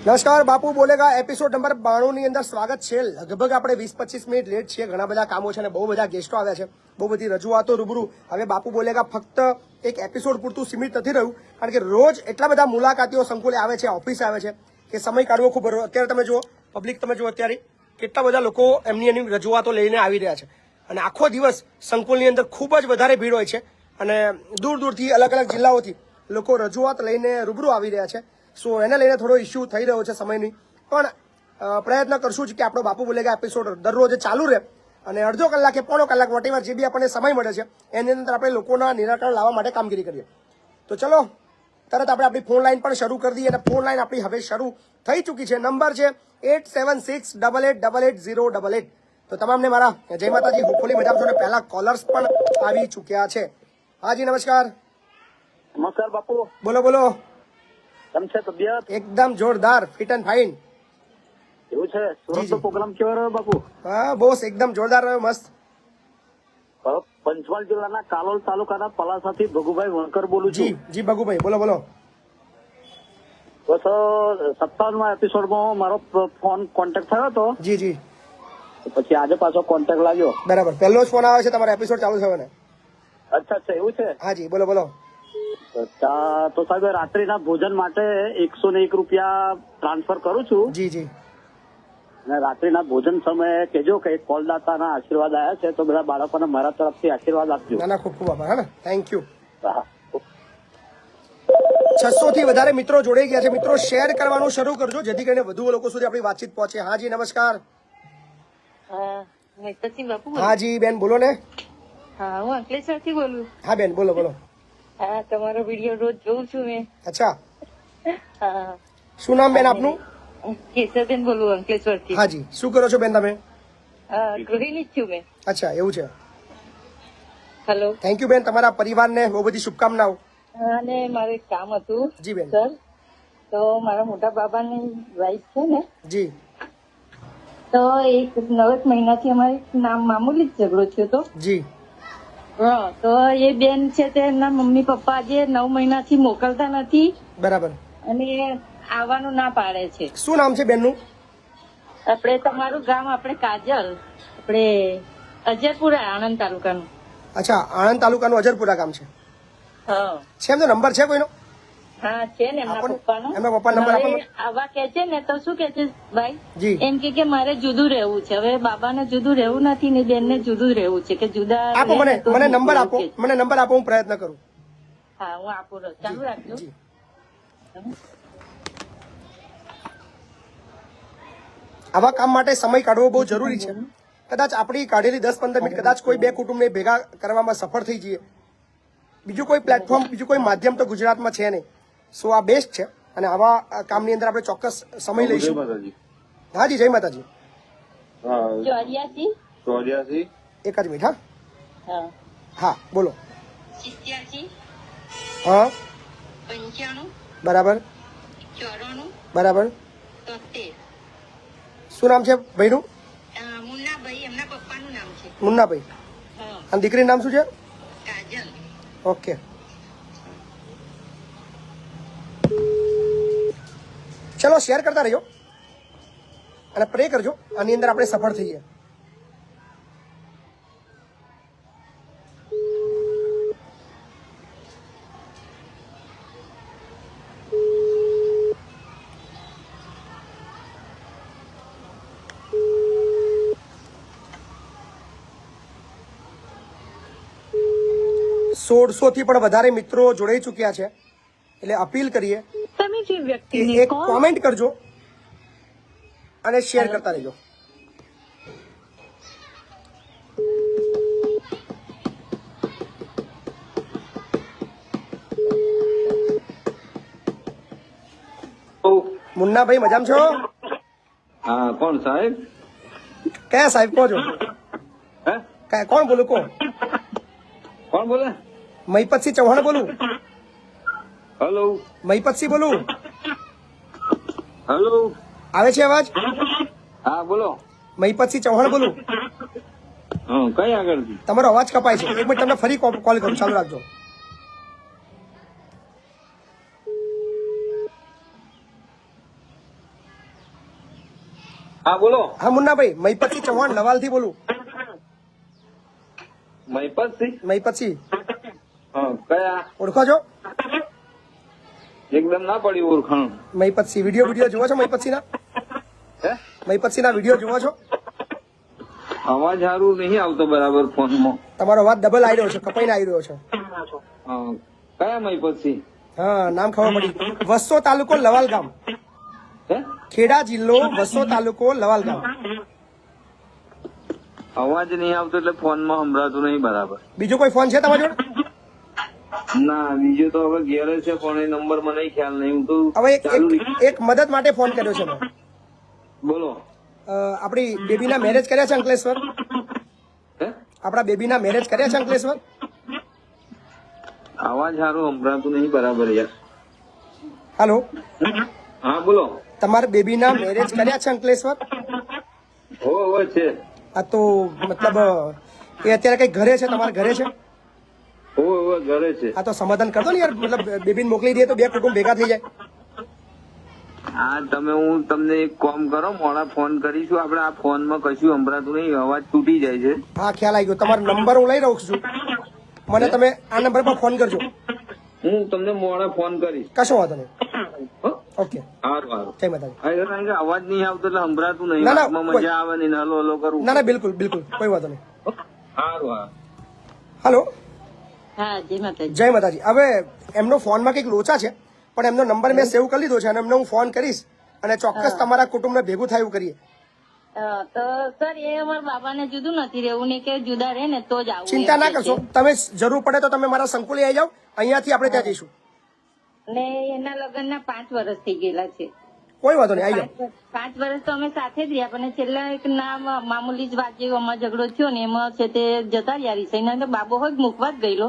નમસ્કાર, બાપુ બોલેગા episode number 92 ની અંદર સ્વાગત છે। લગભગ આપણે 20-25 મિનિટ લેટ છીએ, ઘણા બધા કામો છે અને બહુ બધા ગેસ્ટો આવ્યા છે, બહુ બધી રજૂઆતો રૂબરૂ। હવે બાપુ બોલેગા ફક્ત એક એપિસોડ પૂરતું સીમિત નથી રહ્યું, કારણ કે રોજ એટલા બધા મુલાકાતીઓ સંકુલે આવે છે, ઓફિસે આવે છે કે સમય કાઢવો ખૂબ। અત્યારે તમે જુઓ, પબ્લિક તમે જુઓ અત્યારે કેટલા બધા લોકો એમની રજૂઆતો લઈને આવી રહ્યા છે અને આખો દિવસ સંકુલની અંદર ખૂબ જ વધારે ભીડ હોય છે અને દૂર દૂરથી અલગ અલગ જિલ્લાઓથી લોકો રજૂઆત લઈને રૂબરૂ આવી રહ્યા છે। સો એને લઈને થોડો ઇસ્યુ થઈ રહ્યો છે સમયની, પણ પ્રયત્ન કરશું જ કે આપણો બાપુ બોલેગા એપિસોડ દરરોજ ચાલુ રહે અને અડધો કલાક કે પોણો કલાક વોટેવર જે બી આપણને સમય મળે છે એની અંદર આપણે લોકોના નિરાકરણ લાવવા માટે કામગીરી કરીએ। તો ચલો તરત આપણે આપણી ફોન લાઈન પણ શરૂ કરી દઈએ અને ફોન લાઈન આપણી હવે શરૂ થઈ ચૂકી છે। નંબર છે 8768888088। તો તમામને મારા જય માતાજી, હોપફુલી મજામાં છો ને પહેલા કોલર્સ પણ આવી ચૂક્યા છે। હાજી નમસ્કાર। નમસ્કાર બાપુ, બોલો બોલો। કેમ છે તબિયત? એકદમ જોરદાર, ફિટ એન્ડ ફાઇન। એવું છે? જી, સુરત જી। નો પ્રોગ્રામ કેવો રહ્યો બાપુ? હા બોસ, એકદમ જોરદાર રહ્યો, મસ્ત। પંચમહાલ જિલ્લાના કાલોલ તાલુકાના પલાસાથી ભગુભાઈ વણકર બોલું જી છું। જી ભગુભાઈ, બોલો બોલો। બસ 57માં એપિસોડમાં મારો ફોન કોન્ટેક્ટ થયો હતો, જી જી પછી આજે પાછો કોન્ટેક્ટ લાગ્યો। બરાબર, પહેલો જ ફોન આવે છે, તમારો એપિસોડ ચાલુ થયો ને? અચ્છા અચ્છા, એવું છે? હા જી, બોલો બોલો। તો સાહેબ રાત્રિના ભોજન માટે 101 રૂપિયા ટ્રાન્સફર કરું છું જી જી અને રાત્રિના ભોજન સમયે કહેજો કે કોલદાતાના આશીર્વાદ આવ્યા છે, તો બધા બાળકોને મારા તરફથી આશીર્વાદ આપજો। ના ના, ખૂબ ખૂબ આભાર, હા ને, થેન્ક યુ। હા। 600 થી વધારે મિત્રો જોડાઈ ગયા છે। મિત્રો શેર કરવાનું શરૂ કરજો જેથી કરીને વધુ લોકો સુધી આપણી વાતચીત પહોંચે। હા જી નમસ્કાર। બાપુ હા જી બેન, બોલો ને। હા, હું અંકલેશ્વરથી બોલું। હા બેન, બોલો બોલો। હા, તમારો વિડીયો રોજ જોઉં છું મેં। અચ્છા, હા, શું નામ બેન આપનું? કેશવબેન બોલું અંકલેશ્વરથી। હા જી, શું કરો છો બેન તમે? ગૃહિણી જ છું મેં। અચ્છા, એવું છે। હેલો। થેન્ક યુ બેન, તમારા પરિવારને બહુ બધી શુભકામનાઓ। અને મારું એક કામ હતું જી બેન। સર, તો મારા મોટા બાબાની વાઈફ છે ને, જી તો એક 9 મહિનાથી અમારે મામૂલી જ ઝઘડો થયો હતો। જી હા, તો એ બેન છે તે એમના મમ્મી પપ્પા આજે 9 મહિનાથી મોકલતા નથી બરાબર। અને આવવાનું ના પાડે છે। શું નામ છે બેનનું? આપણે તમારું ગામ, આપણે કાજલ, આપણે અજરપુરા, આણંદ તાલુકાનું। અચ્છા, આણંદ તાલુકાનું અજરપુરા ગામ છે। હા છે એમનો નંબર છે કોઈનો? હા, છે ને એમના પપ્પાનો। એમના પપ્પાનો નંબર આપો ને। આવા કે છે ને તો શું કે છે ભાઈ, જી એમ કે મારે જુદું રહેવું છે। હવે બાબાને જુદું રહેવું નથી ને બેનને જુદું રહેવું છે, કે જુદા આપો રહે મને, ને તો મને જ નંબર એવું આપો, કે છે। મને નંબર આપો, હું પ્રયત્ન કરું। હા, હું આપું, ચાલુ રાખજો। જી આવા કામ માટે સમય કાઢવો બહુ જરૂરી છે। કદાચ આપણી કાઢેલી 10-15 મિનિટ કદાચ કોઈ બે કુટુંબને ભેગા કરવામાં સફળ થઈ જઈએ। બીજું કોઈ પ્લેટફોર્મ, બીજું કોઈ માધ્યમ તો ગુજરાતમાં છે નહીં। સો આ બેસ્ટ છે અને આવા કામની અંદર આપણે ચોક્કસ સમય લઈશું। હા જી, જય માતાજી। 84 એક જ મિનિટ, હા હા હા બોલો। 87 હા 95 બરાબર 94 બરાબર। 73। શું નામ છે ભાઈનું? મુન્નાભાઈ, એમના પપ્પાનું નામ છે। મુન્નાભાઈ। હા, અને દીકરીનું નામ શું છે? કાજલ। ઓકે, ચલો શેર કરતા રહેજો અને પ્રે કરજો આની અંદર આપણે સફળ થઈએ। સોળસો થી પણ વધારે મિત્રો જોડાઈ ચૂક્યા છે, એટલે અપીલ કરીએ તમે જે કે વ્યક્તિને એક કોમેન્ટ કરજો અને શેર કરતા રહેજો। મુન્નાભાઈ મજામાં છો? હા, કોણ સાહેબ? કયા સાહેબ કહો છો? હે? કોણ બોલું કહો? કોણ બોલે? મહિપતસિંહ ચૌહાણ બોલું। હેલો મહિપતસિંહ બોલું। હેલો, આવે છે અવાજ? હા બોલો। મહિપતસિંહ ચૌહાણ બોલું। હા, કઈ આગળથી? તમારો અવાજ કપાય છે, એક મિનિટ તમને ફરી કોલ કરું, ચાલુ રાખજો। હા બોલો. હા મુન્નાભાઈ, મહીપતસિંહ ચૌહાણ લવાલ થી બોલું. મહિપતસિંહ. મહીપતસિંહ હા કયા? ઓળખો છો? એકદમ ના પડી ઓળખાણ. મહીપતસિંહ વિડીયો જોવો છો? મહીપતસિંહના હે? મહીપતસિંહના વિડીયો જોવો છો? અવાજ સારું નહીં આવતો બરાબર ફોનમાં. તમારો અવાજ ડબલ આવી રહ્યો છે, કપાઈને આવી રહ્યો છે. હા કયા મહિપતસિંહ? હા, નામ ખબર પડી. વસ્સો તાલુકો લવાલ ગામ, હે? ખેડા જિલ્લો, વસ્સો તાલુકો લવાલ ગામ. અવાજ નહીં આવતો એટલે ફોનમાં સંભળાતું નહીં બરાબર. બીજો કોઈ ફોન છે તમારી જોડે? ના બીજું તો હવે ઘેર જ છે પણ એ નંબર મને ખ્યાલ નહીં. હું તો હવે ચાલુ એક મદદ માટે ફોન કર્યો છે મેં. બોલો. આપણી બેબીના મેરેજ કર્યા છે અંકલેશ્વર? હે? આપણા બેબીના મેરેજ કર્યા છે અંકલેશ્વર? અવાજ સારું સંભળાતું નહીં બરાબર યાર. હાલો, હા બોલો. તમારા બેબીના મેરેજ કર્યા છે અંકલેશ્વર? હો છે. આ તો મતલબ એ અત્યારે કઈ ઘરે છે? તમારા ઘરે છે? હો ઘરે છે. આ તો સમાધાન કરતો ને યાર, મતલબ બેબીને મોકલી દઈએ તો બે કુટુંબ ભેગા થઈ જાય. હા તમે હું તમને એક કામ કરો, મોડા ફોન કરીશું. આપણે આ ફોનમાં કશું સંભળાતું નહીં, અવાજ તૂટી જાય છે. હા ખ્યાલ આવી ગયો. તમારો નંબર હું લઈ રહું છું, મને તમે આ નંબર પર ફોન કરજો. હું તમને મોડા ફોન કરીશ. કશો વાંધો નહીં. હો? ઓકે, સારું સારું. જય માતાજી. હા, એટલે કારણ કે અવાજ નહીં આવતો એટલે સંભળાતું નહીં. ના, ના, આમાં કોઈ- મજા આવે નહીં, હલો હલો કરું. ના ના, બિલકુલ બિલકુલ કોઈ વાંધો નહીં. હો? સારું હા. હાલો, હા જય માતાજી. જય માતાજી. હવે એમનો ફોનમાં કંઈક લોચા છે, પણ એમનો નંબર મેં સેવ કરી લીધો છે અને એમને હું ફોન કરીશ અને ચોક્કસ તમારા કુટુંબને ભેગું થાય એવું કરીએ. તો સર એ અમારા બાબાને જુદું નથી રહેવું ને કે જુદા રહે ને તો જ આવું. ચિંતા ના એમ કે કરશો, તમે જરૂર પડે તો તમે મારા સંકુલે આવી જાઓ, અહીંયાથી આપણે ત્યાં જઈશું. છે. ને એના લગ્નના 5 વર્ષ થઈ ગયેલા છે. કોઈ વાંધો નહીં, આવી જાઓ. 5 વર્ષ તો અમે સાથે જ રહ્યા, પણ છેલ્લા એક મામૂલી જ વાત જેવો અમારો ઝઘડો થયો ને એમાં છે તે જતા રહ્યા રીસાઈ ને બાબો હોય મૂકવા જ ગયેલો.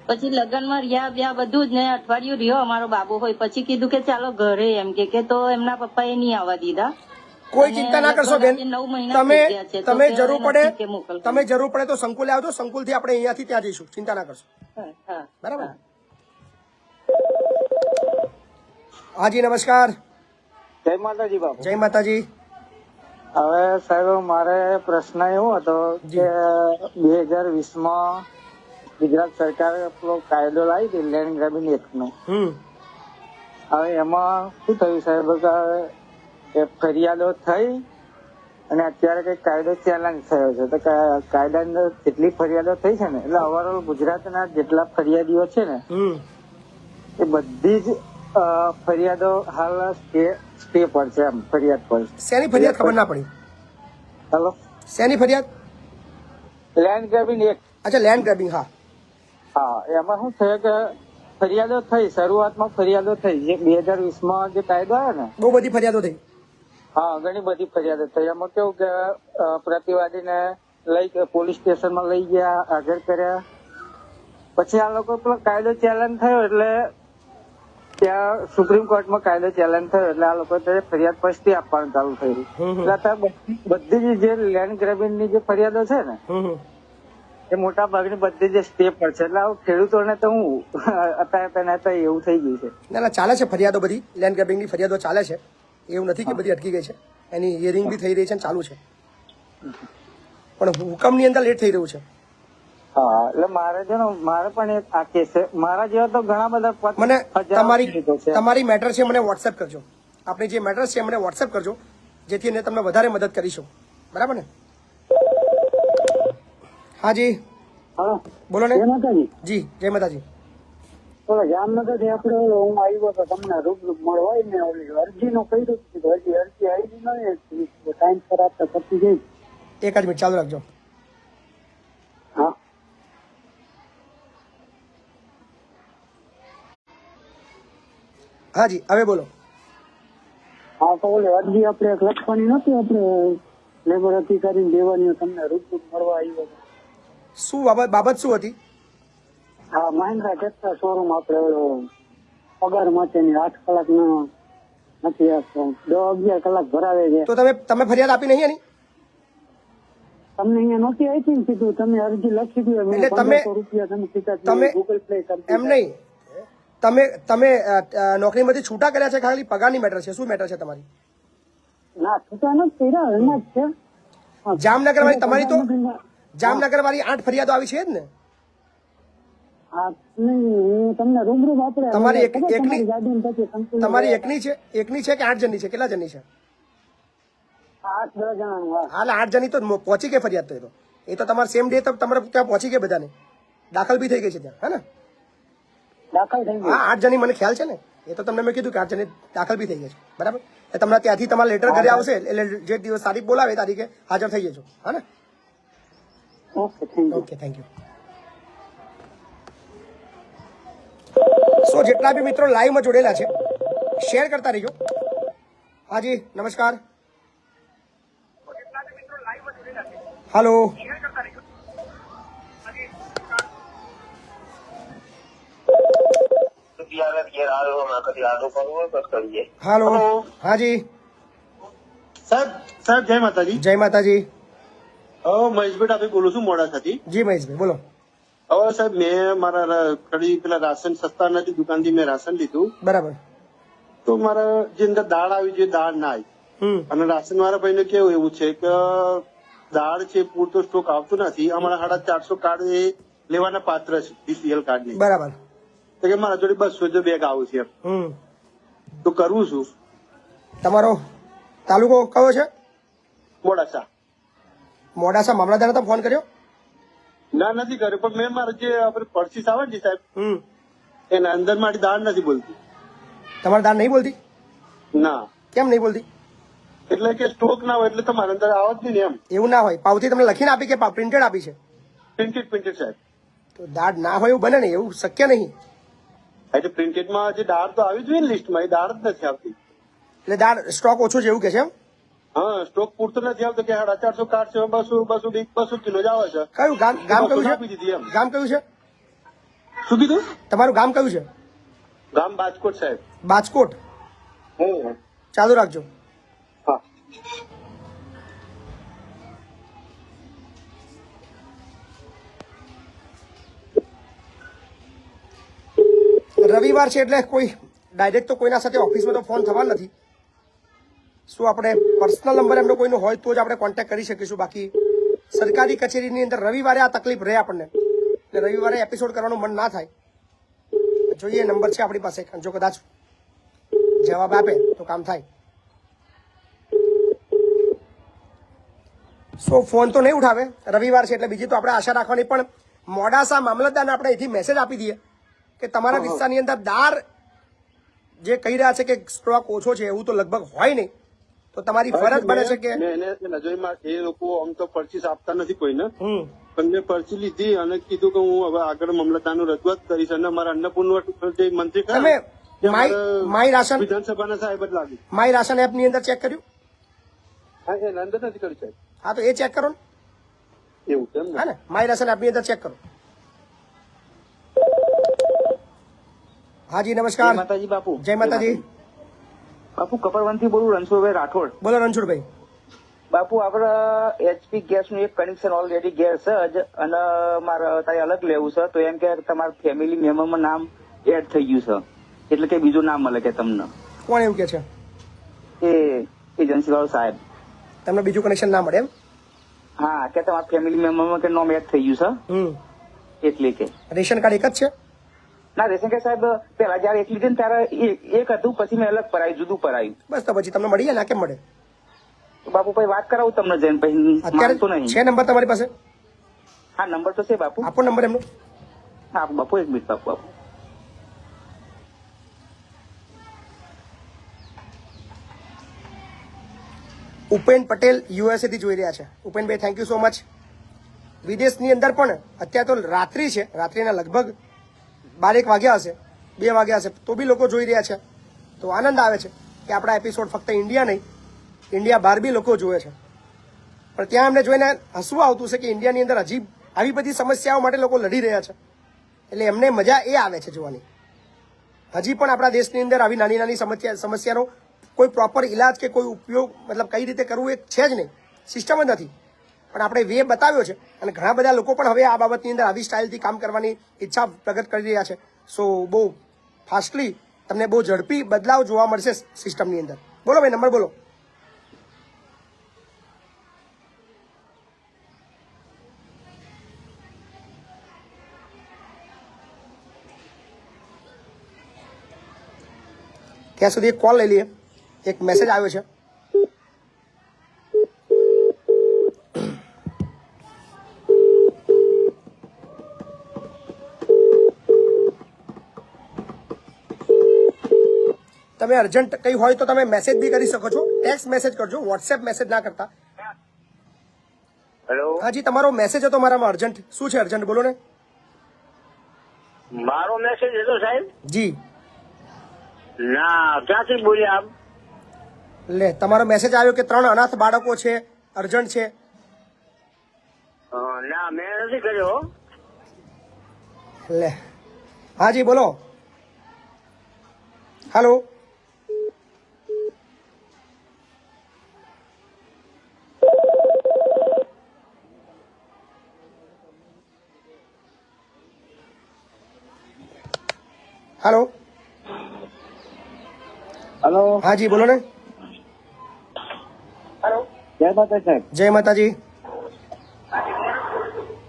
પછી લગ્નમાં રહ્યા બ્યા બધું જ ને અઠવાડિયું રહ્યો અમારો બાબો હોય. પછી કીધું કે ચાલો ઘરે એમ કે તો એમના પપ્પાએ નહીં આવવા દીધા. કોઈ ચિંતા ના કરશો બેન, 9 મહિના તમે થઈ ગયા છે, તો તમે કે જરૂર હવે પડે નથી કે મોકલવાનું. તમે જરૂર પડે તો સંકુલે આવજો, સંકુલથી આપણે અહીંયાથી ત્યાં જઈશું. ચિંતા ના કરશો, હા, હા. બરાબર? હાજી નમસ્કાર. જય માતાજી બાપુ. જય માતાજી. હવે સાહેબ મારે પ્રશ્ન એવો હતો કે 2020માં ગુજરાત સરકારે પેલો કાયદો લાવી હતી લેન્ડ ગ્રેબિંગ એક્ટનો. હવે એમાં શું થયું સાહેબ કે ફરિયાદો થઈ અને અત્યારે કઈ કાયદો ચેલેન્જ થયો છે. તો કાયદાની અંદર જેટલી ફરિયાદો થઈ છે ને એટલે ઓવરઓલ ગુજરાતના જેટલા ફરિયાદીઓ છે ને એ બધી જ ફરિયાદો હાલ સ્ટે પર છે. એમ ફરિયાદ પર. શેની ફરિયાદ ખબર ના પડી? હેલો, શેની ફરિયાદ? Land grabbing act. અચ્છા, લેન્ડ ગ્રેબિંગ. હા હા, એમાં શું થયું કે ફરિયાદો થઈ, શરૂઆતમાં ફરિયાદો થઈ. જે 2020માં જે કાયદો આવ્યો ને બહુ બધી ફરિયાદો થઈ. હા, ઘણી બધી ફરિયાદો થઈ. એમાં કેવું કે પ્રતિવાદીને લઈ પોલીસ સ્ટેશનમાં લઈ ગયા, હાજર કર્યા. પછી આ લોકો પેલો કાયદો ચેલેન્જ થયો એટલે ત્યાં સુપ્રીમ કોર્ટમાં કાયદો ચેલેન્જ થયો એટલે આ લોકો ફરિયાદ પછી આપવાનું ચાલુ થયું. એટલે અત્યારે બધી જે લેન્ડ ગ્રેબિંગની જે ફરિયાદો છે ને એ મોટા ભાગની બધી જે સ્ટે પર છે. એટલે આવું ખેડૂતોને તો હું અત્યારે એવું થઈ ગયું છે. ના ના, ચાલે છે ફરિયાદો બધી. લેન્ડ ગ્રેબિંગની ફરિયાદો ચાલે છે, એવું નથી કે બધી અટકી ગઈ છે. એની હિયરિંગ બી થઈ રહી છે અને ચાલુ છે, પણ હુકમની અંદર લેટ થઈ રહ્યું છે. હા, એટલે મારે છે ને મારે પણ એક આ કેસ છે. મારા જેવા તો ઘણા બધા મને હજારો તમારી ખેડૂતો છે. તમારી મેટર છે મને વોટ્સએપ કરજો. આપણી જે મેટર છે મને વોટ્સએપ કરજો, જેથી એને તમને વધારે મદદ કરીશું. બરાબર ને? હા જી હા, બોલો ને. જય માતાજી. જી જય માતાજી. ઓલો જામનગર થી આપડે હું આવ્યો તો તમને રૂબરૂ મળવાય ને ઓલી અરજી નું કર્યું હતું. હજી અરજી આવી નહીં, ટાઈમ પર આપતા પતી ગઈ. એક જ મિનિટ ચાલુ રાખજો. હા, હા જી, હવે બોલો. હા, તો ઓલી અરજી આપણે લખવાની નથી, આપણે લેબર અધિકારીને દેવાની. તમને રૂબરૂ મળવા આવ્યો હતો. શું બાબત શું હતી? હા, મહિન્દ્રા ટેક્ટર શોરૂમ આપણે પગાર માટેની 8 કલાક નથી આપતો, 10-11 કલાક ભરાવે છે. તો તમે ફરિયાદ આપી નહીં એની? તમને અહીંયા નહોતી આવી ને કીધું તમે અરજી લખી દો. એટલે તમે 1500 રૂપિયા તમે સીધા તમે ગૂગલ પ્લે કરી એમ નહીં, તમે નોકરીમાંથી છૂટા કર્યા છે ખાલી પગારની મેટર છે? શું મેટર છે તમારી? ના છૂટા નથી કર્યા એમાં જ છે. જામનગર વાળી તમારી તો જામનગર વાળી 8 ફરિયાદો આવી છે જ ને? હા નહીં હું તમને રૂબરૂ આપણે તમારી એક- ખબર એકની- તમારી ગાડીમાં પછી કંપની તમારી એકની છે કે 8 જણની છે? કેટલા જણની છે? 8-10 જણાનું હા હાલ 8 જણની તો પહોંચી ગઈ ફરિયાદ. તો એ તો તમારે સેમ ડે તો તમારે ત્યાં પહોંચી ગઈ, બધાને દાખલ બી થઈ ગઈ છે ત્યાં, હે ને? દાખલ થઈ ગયું. હા 8 જણની મને ખ્યાલ છે ને. એ તો તમને મેં કીધું કે 8 જણની દાખલ બી થઈ ગઈ છે, બરાબર? એટલે તમને ત્યાંથી તમારા લેટર ઘરે આવશે એટલે જે દિવસ તારીખ બોલાવે એ તારીખે હાજર થઈ જજો, હા ને? Okay thank you. Okay, thank you. So જેટલા બી મિત્રો લાઈવમાં જોડેલા છે શેર કરતા રહીજો. હાજી નમસ્કાર. હાલો. હાલો. હાજી સાહેબ જય માતાજી. જય માતાજી. મહેશભાઈ ડાભી બોલું છું મોડાસાથી. જી મહેશભાઈ બોલો. હવે સાહેબ મેં મારા પેલા રાશન સસ્તા નથી દુકાનથી મેં રાશન લીધું, બરાબર. તો મારા જે અંદર દાળ આવી જોઈએ દાળ ના આવી. અને રાશન વાળા ભાઈને કેવું એવું છે કે દાળ છે પૂરતો સ્ટોક આવતો નથી. અમારા 450 કાર્ડ એ લેવાના પાત્ર છે બીપીએલ કાર્ડ ની. બરાબર. તો કે મારા જોડે 200 બેગ આવું છે એમ. તો કરવું શું? તમારો તાલુકો કયો છે? મોડાસા. મોડાસા મામલતદારને તમે ફોન કર્યો? ના નથી કર્યો, પણ મેં મારા જે આપણે પરચીસ આવે ને સાહેબ હમ. એના અંદર મારી દાળ નથી બોલતી. તમારે દાળ નહીં બોલતી? ના કેમ નહીં બોલતી? એટલે કે સ્ટોક ના હોય એટલે તમારે અંદર આવત નહીં ને એમ. એવું ના હોય. પાવતી તમને લખીને આપી કે પ્રિન્ટેડ આપી છે? પ્રિન્ટેડ સાહેબ. તો દાળ ના હોય એવું બને ને, એવું શક્ય નહીં. એટલે પ્રિન્ટેડ માં જે દાળ તો આવી જોઈએ ને લિસ્ટમાં, એ દાળ જ નથી આવતી. એટલે દાળ સ્ટોક ઓછો છે એવું કે છે એમ? હા સ્ટોક પૂરતો નથી આવતો કે 450 કાર્ડ છે 200 કિલો જ આવે છે. કયું ગામ? ગામ કયું આપી દીધી છે? એમ. ગામ કયું છે શું કીધું? તમારું? ગામ કયું છે? ગામ બાજકોટ સાહેબ. બાજકોટ. ચાલુ રાખજો. હા રવિવાર છે એટલે કોઈ ડાયરેક્ટ તો કોઈના સાથે ઓફિસમાં તો ફોન થવા નથી. શું આપણે પર્સનલ નંબર એમનો કોઈનો હોય તો જ આપણે કોન્ટેક્ટ કરી શકીશું. બાકી સરકારી કચેરીની અંદર રવિવારે આ તકલીફ રહે આપણને, એટલે રવિવારે એપિસોડ કરવાનું મન ના થાય. જોઈએ નંબર છે આપણી પાસે, જો કદાચ જવાબ આપે તો કામ થાય. સો ફોન તો નહીં ઉઠાવે, રવિવાર છે એટલે બીજી તો આપણે આશા રાખવાની. પણ મોડાસા મામલતદારને આપણે અહીંથી મેસેજ આપી દઈએ કે તમારા વિસ્તારની અંદર દાળ જે કહી રહ્યા છે કે સ્ટોક ઓછો છે એવું તો લગભગ હોય નહીં, તો તમારી ફરજ બને છે કે મેં એને નજરમાં એ લોકો આમ તો પરચીસ આપતા નથી કોઈને, પણ મેં પરચી લીધી અને કીધું કે હું હવે આગળ મામલતદારનું રજૂઆત કરીશ. અને મારા અન્નપૂર્ણા જે મંત્રી ખરા તમે તે માય રાશન વિધાનસભાના સાહેબ જ લાગે. માય રાશન એપની અંદર ચેક કર્યું? હા એના અંદર નથી કર્યું સાહેબ. હા તો એ ચેક કરો ને. એવું છે એમ ને? હા ને, માય રાશન એપની અંદર ચેક કરો. હાજી નમસ્કાર. જય માતાજી બાપુ. જય માતાજી. બાપુ કપડવનથી બોલું, રણછોડભાઈ રાઠોડ. બોલો રણછોડભાઈ. બાપુ આપડે HP ગેસ નું એક કનેક્શન ઓલરેડી ગેસ જ, અને મારે તારે અલગ લેવું છે, તો એમ કે તમારા ફેમિલી મેમ્બરમાં નામ એડ થઈ ગયું છે એટલે કે બીજું નામ મળે કે તમને. કોણ એવું કે છે? એ એજન્સી વાળો સાહેબ. તમને બીજું કનેક્શન ના મળે એમ? હા કે તમારા ફેમિલી મેમ્બરમાં કે નામ એડ થઈ ગયું છે એટલે કે. રેશન કાર્ડ એક જ છે? ના રેશન કાર્ડ સાહેબ પેલા જયારે એક લીધી ને ત્યારે એક હતું, પછી મેં અલગ પરાયું, જુદું પરાયું. બસ તો પછી તમને મળી જાય ના કેમ મળે? તો બાપુ પછી વાત કરાવું તમને જઈને, પછી અત્યારે માનતો નહીં. છે નંબર તમારી પાસે? હા નંબર તો છે બાપુ. આપો નંબર એમનો. હા બાપુ એક મિનિટ બાપુ. ઉપેન પટેલ USA થી જોઈ રહ્યા છે. ઉપેનભાઈ થેન્ક યુ સો મચ. વિદેશની અંદર પણ અત્યારે તો રાત્રિ છે, રાત્રિના લગભગ 12 વાગ્યા હશે, 2 વાગ્યા હશે, તો બી લોકો જોઈ રહ્યા છે. તો આનંદ આવે છે કે આપણા એપિસોડ ફક્ત ઇન્ડિયા નહીં, ઇન્ડિયા બહાર બી લોકો જોવે છે. પણ ત્યાં અમને જોઈને હસવું આવતું છે કે ઇન્ડિયાની અંદર હજી આવી બધી સમસ્યાઓ માટે લોકો લડી રહ્યા છે, એટલે એમને મજા એ આવે છે જોવાની. હજી પણ આપણા દેશની અંદર આવી નાની નાની સમસ્યાનો કોઈ પ્રોપર ઇલાજ કે કોઈ ઉપયોગ મતલબ કઈ રીતે કરવું એ છે જ નહીં, સિસ્ટમ જ નથી. પણ આપણે વે બતાવ્યો છે અને ઘણા બધા લોકો પણ હવે આ બાબતની અંદર આવી સ્ટાઇલથી કામ કરવાની ઈચ્છા પ્રગટ કરી રહ્યા છે. સો બહુ ફાસ્ટલી તમને બહુ ઝડપી બદલાવ જોવા મળશે સિસ્ટમની અંદર. બોલો ભાઈ નંબર બોલો. ત્યાં સુધી એક કોલ લઈ લઈએ. એક મેસેજ આવ્યો છે. તમે અર્જન્ટ કઈ હોય તો તમે મેસેજ બી કરી શકો છો, ટેક્સ્ટ મેસેજ કરજો, વોટ્સએપ મેસેજ ના કરતા. હેલો, હાજી, તમારો મેસેજ હતો મારામાં અર્જન્ટ. શું છે અર્જન્ટ, બોલો ને. મારો મેસેજ હતો સાહેબ. જી, ના, ક્યાંથી બોલ્યા આપ? લે, તમારો મેસેજ આવ્યો કે 3 અનાથ બાળકો છે, અર્જન્ટ છે. ના, મેં નથી કર્યો. લે, હાજી બોલો. હાલો, હાલો, હલો, હાજી બોલો ને. જય માતા સાહેબ. જય માતાજી.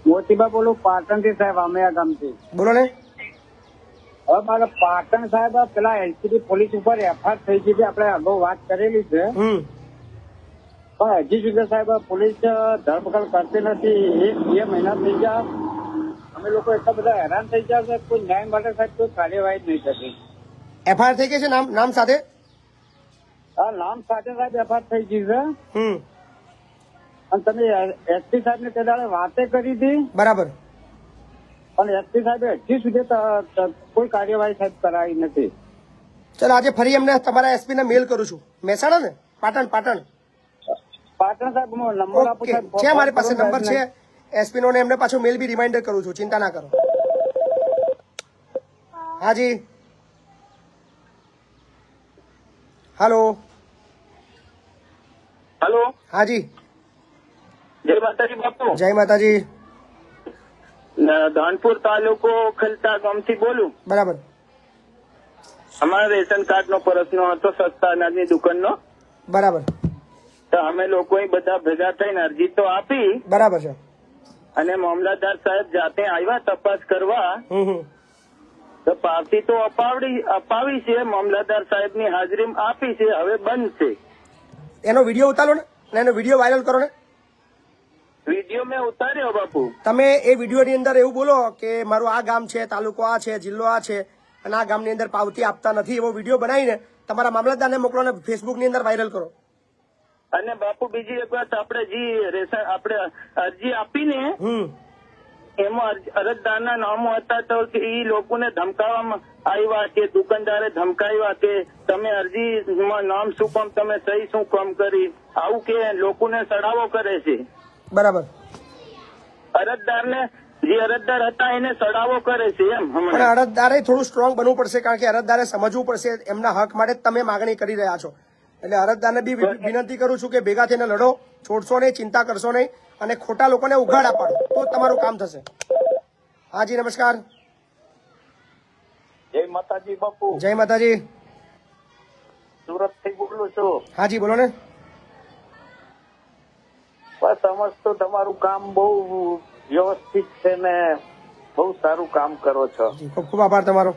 મોતીબા બોલું પાટણ થી સાહેબ, આમેયા ગામથી. બોલો ને. હવે મારે પાટણ સાહેબ પેલા એલસીબી પોલીસ ઉપર એફઆઈઆર થઈ ગઈ છે, આપણે અગાઉ વાત કરેલી છે, પણ હજી સુધી સાહેબ પોલીસ ધરપકડ કરતી નથી. 1-2 મહિના થઈ ગયા, અમે લોકો એટલા બધા હેરાન થઈ ગયા છે, કોઈ ન્યાય માટે સાહેબ કોઈ કાર્યવાહી જ નહીં થતી. એફઆઈઆર થઈ ગઈ છે નામ સાથે. હા, નામ સાથે સાહેબ એફઆઈઆર થઈ ગઈ છે. અને તમે એસપી સાહેબ ને તે દાડે વાતે કરી હતી, બરાબર. અને એસપી સાહેબે હજી સુધી કોઈ કાર્યવાહી સાહેબ કરાવી નથી. ચલો, આજે ફરી એમને તમારા એસપી ને મેલ કરું છું. મહેસાણા ને પાટણ પાટણ સાહેબ નંબર આપો ઓકે, સાહેબ. છે મારી પાસે નંબર છે એસપી નો, ને એમને પાછો મેલ બી રિમાઇન્ડર કરું છું, ચિંતા ના કરો. હાજી, હાલો, હેલો, હાજી, જય માતાજી બાપુ. જય માતાજી. ધાનપુર તાલુકો ખલતા ગામથી બોલું. બરાબર. અમારા રેશન કાર્ડ નો પ્રશ્ન હતો, સસ્તા અનાજની દુકાનનો. બરાબર. તો અમે લોકો બધા ભેગા થઈને અરજી તો આપી, બરાબર છે. અને મામલતદાર સાહેબ જાતે આવ્યા તપાસ કરવા. તો પાવતી તો અપાવી છે, મામલતદાર સાહેબ ની હાજરી આપી છે, હવે બંધ છે. એનો વિડીયો ઉતારો ને, અને એનો વિડીયો વાયરલ કરો ને. વિડીયો મેં ઉતાર્યો બાપુ. તમે એ વિડીયો ની અંદર એવું બોલો કે મારું આ ગામ છે, તાલુકો આ છે, જિલ્લો આ છે, અને આ ગામની અંદર પાવતી આપતા નથી, એવો વિડીયો બનાવીને તમારા મામલતદારને મોકલો ને ફેસબુક ની અંદર વાયરલ કરો. અને બાપુ બીજી એક વાત, આપણે અરજી આપીને એમાં અરજદારના નામો હતા, તો એ લોકોને ધમકાવવામાં આવ્યા કે દુકાનદારે ધમકાવ્યા કે તમે અરજીમાં નામ શું કામ, તમે સહી શું કામ કરી, આવું કે લોકોને સડાવો કરે છે. બરાબર. અરજદારને, જે અરજદાર હતા એને સડાવો કરે છે એમ. પણ અરજદારે થોડું સ્ટ્રોંગ બનવું પડશે, કારણ કે અરજદારે સમજવું પડશે એમના હક માટે તમે માગણી કરી રહ્યા છો. એટલે અરજદારને બી વિનંતી કરું છું કે ભેગા થઈને લડો, છોડશો નહીં, ચિંતા કરશો નહીં, અને ખોટા લોકોને ઉઘાડા પાડો તો તમારું કામ થશે. હાજી, નમસ્કાર. જય માતાજી બાપુ. જય માતાજી. સુરત થી બોલું છું. હાજી બોલો ને. બસ સમજતો તમારું કામ બહુ વ્યવસ્થિત છે ને બહુ સારું કામ કરો છો. જી, ખૂબ ખૂબ આભાર તમારો.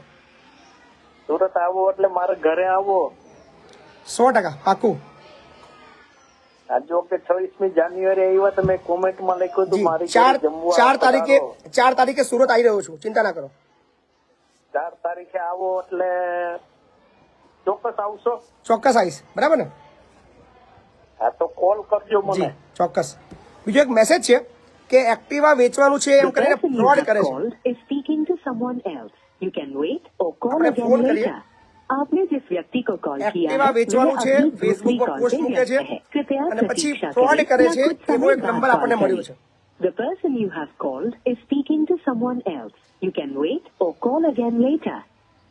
સુરત આવો એટલે મારે ઘરે આવો. 100% પાકું. આ જો કે 26મી જાન્યુઆરી આવ્યા તમે કોમેન્ટમાં લખ્યું હતું જી, મારી 4 તારીખે સુરત આવી રહ્યો છું, ચિંતા ના કરો. 4 તારીખે આવો એટલે ચોક્કસ આવશો. ચોક્કસ આવીશ, બરાબર ને. હા, તો કોલ કરજો મને. જી, ચોક્કસ. બીજો એક મેસેજ છે કે એક્ટિવા વેચવાનું છે એમ કરીને ફ્રોડ કરે છે. આપણે ફોન કરીએ. आपने जिस व्यक्ति को कॉल किया एक्टिवा है વેચવાનું वह છે, अभी ફેસબુક दूसरी પર कॉल પોસ્ટ पे મૂકે છે, व्यस्त है। कृपया અને પછી प्रतीक्षा ફ્રોડ करें કરે या છે, कुछ એવો समय એક बाद નંબર कॉल આપણને મળ્યો करें। છે. The person you have called is speaking to someone else. You can wait or call again later.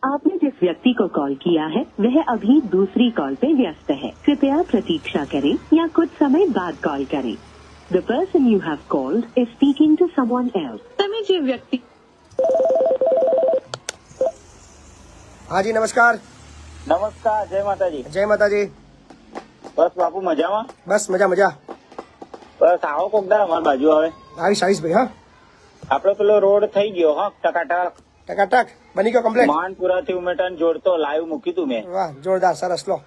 आपने जिस व्यक्ति को कॉल किया है वह अभी दूसरी कॉल पे व्यस्त है। कृपया प्रतीक्षा करें या कुछ समय बाद कॉल करें। The person you have called is speaking to someone else. તમે જે વ્યક્તિ હાજી, નમસ્કાર. નમસ્કાર, જય માતાજી. જય માતાજી. બસ બાપુ મજામાં? બસ મજા મજા. બસ આવો કોકદાર અમારી બાજુ આવે. આવીશ ભાઈ. હા, આપડે પેલો રોડ થઈ ગયો, હા, ટકાટક. ટકાટક બની ગયો કમ્પ્લીટ. માનપુરા થી ઉમેટાને જોડતો લાઈવ મૂકી તું મેં. વાહ જોરદાર, સરસ. લો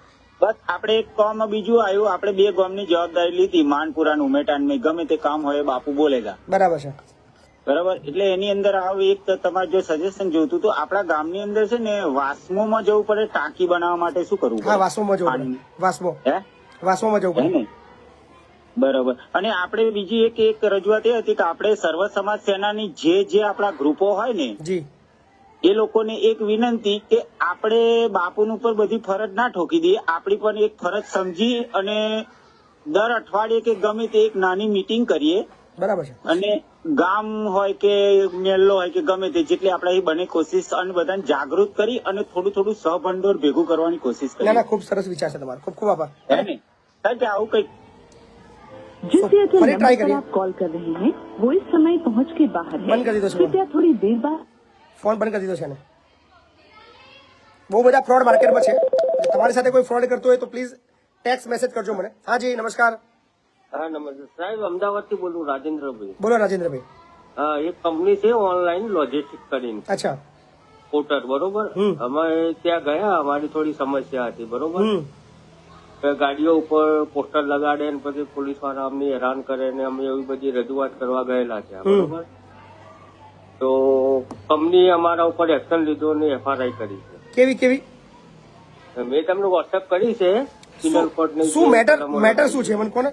બસ આપણે એક કામ બીજું આવ્યું, આપણે 2 ગામની જવાબદારી લીધી, માનપુરા ને ઉમેટાન મેં. ગમે તે કામ હોય બાપુ બોલેગા. બરાબર છે. બરાબર. એટલે એની અંદર આવું એક તમારે જો સજેશન જોતું તો આપણા ગામની અંદર છે ને વાસ્મોમાં જવું પડે ટાંકી બનાવવા માટે. શું કરવું હા પડે? વાસ્મોમાં જવું પડે. વાસ્મો હે વાસ્મોમાં જવું હે પડે. ને? બરાબર. અને આપણે બીજી એક રજૂઆત એ હતી કે આપણે સર્વ સમાજ સેનાની જે આપણા ગ્રુપો હોય ને જી એ લોકોને એક વિનંતી કે આપણે બાપુન ઉપર બધી ફરજ ના ઠોકી દઈએ, આપણી પણ એક ફરજ સમજી અને દર અઠવાડિયે કે ગમે તે એક નાની મીટિંગ કરીએ. બરાબર છે. અને ગામ હોય કે મેલ્લો હોય કે ગમે તે જેટલી આપણે બને કોશિશ અને બધાને જાગૃત કરી અને થોડું સહભંડોળ ભેગું કરવાની કોશિશ ના કરીએ. ના, ખૂબ સરસ વિચાર છે તમારો. ખૂબ ખૂબ આભાર. હે ને? કારણ કે આવું કઈક जिस फरी नंबर ट्राई पर करिए। आप कॉल कर रहे हैं वो इस समय पहुंच के बाहर है। बंद कर दीजिए उसको। कृपया थोड़ी देर बाद ફોન બંધ કરી દીધો છે ને. બહુ બધા ફ્રોડ માર્કેટમાં છે. જો તમારી સાથે કોઈ ફ્રોડ કરતો હોય તો પ્લીઝ ટેક્સ્ટ મેસેજ કરજો મને. હા જી નમસ્કાર. હા નમસ્તે સાહેબ, અમદાવાદ થી બોલું રાજેન્દ્રભાઈ. બોલો રાજેન્દ્રભાઈ. હા, એક કંપની છે ઓનલાઈન લોજિસ્ટિક કરીને, અચ્છા. પોર્ટર, બરોબર. અમે ત્યાં ગયા, અમારી થોડી સમસ્યા હતી, બરોબર. કે ગાડીઓ ઉપર પોસ્ટર લગાડે ને પછી પોલીસ વાળા અમને હેરાન કરે ને અમે એવી બધી રજૂઆત કરવા ગયેલા છે, બરોબર. તો કંપનીએ અમારા ઉપર એક્શન લીધો ને FRI કરી છે. કેવી કેવી મેં તમને વોટ્સએપ કરી છે સિનલ કોડ ની. શું મેટર શું છે મને કોને?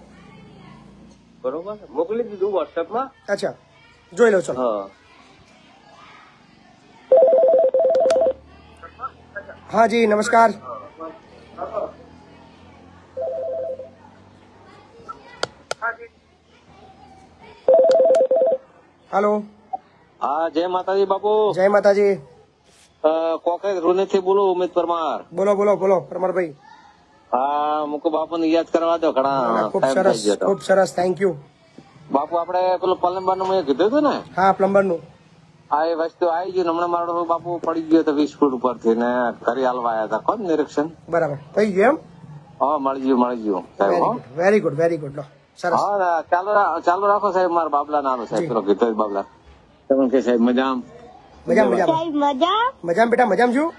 બરોબર, મોકલી દીધું વોટ્સએપમાં. અચ્છા, જોઈ લો. ચલો. હા હા જી નમસ્કાર. હાલો. હા, જય માતાજી બાપુ. જય માતાજી. કોકરેજ રૂને થી બોલું, ઉમેદ પરમાર. બોલો બોલો બોલો પરમારભાઈ. હા, મુકુ બાપુ ને યાદ કરવા દો, ઘણા ખૂબ ટાઈમ સરસ, થઈ ગયો તો. ખૂબ સરસ, થેન્ક યુ. બાપુ આપણે પેલું પ્લમ્બર નું મેં કીધું હતું ને, હા પ્લમ્બર નું. આ એ વસ્તુ આવી ગયું. હમણાં મારો બાપુ પડી ગયો હતો 20 ફૂટ ઉપરથી ને કરી હાલવા આવ્યા હતા. કોણ નિરીક્ષણ? બરાબર થઈ ગયું એમ? હા, મળી ગયું સાહેબ. હો, વેરી ગુડ વેરી ગુડ. લો સરસ. હા, ચાલુ રાખો સાહેબ. મારા બાબલા નાનો સાહેબ, પેલો ગીતો બાબલા. તમે કે સાહેબ મજામ? મજામ બેટા, મજામ છું.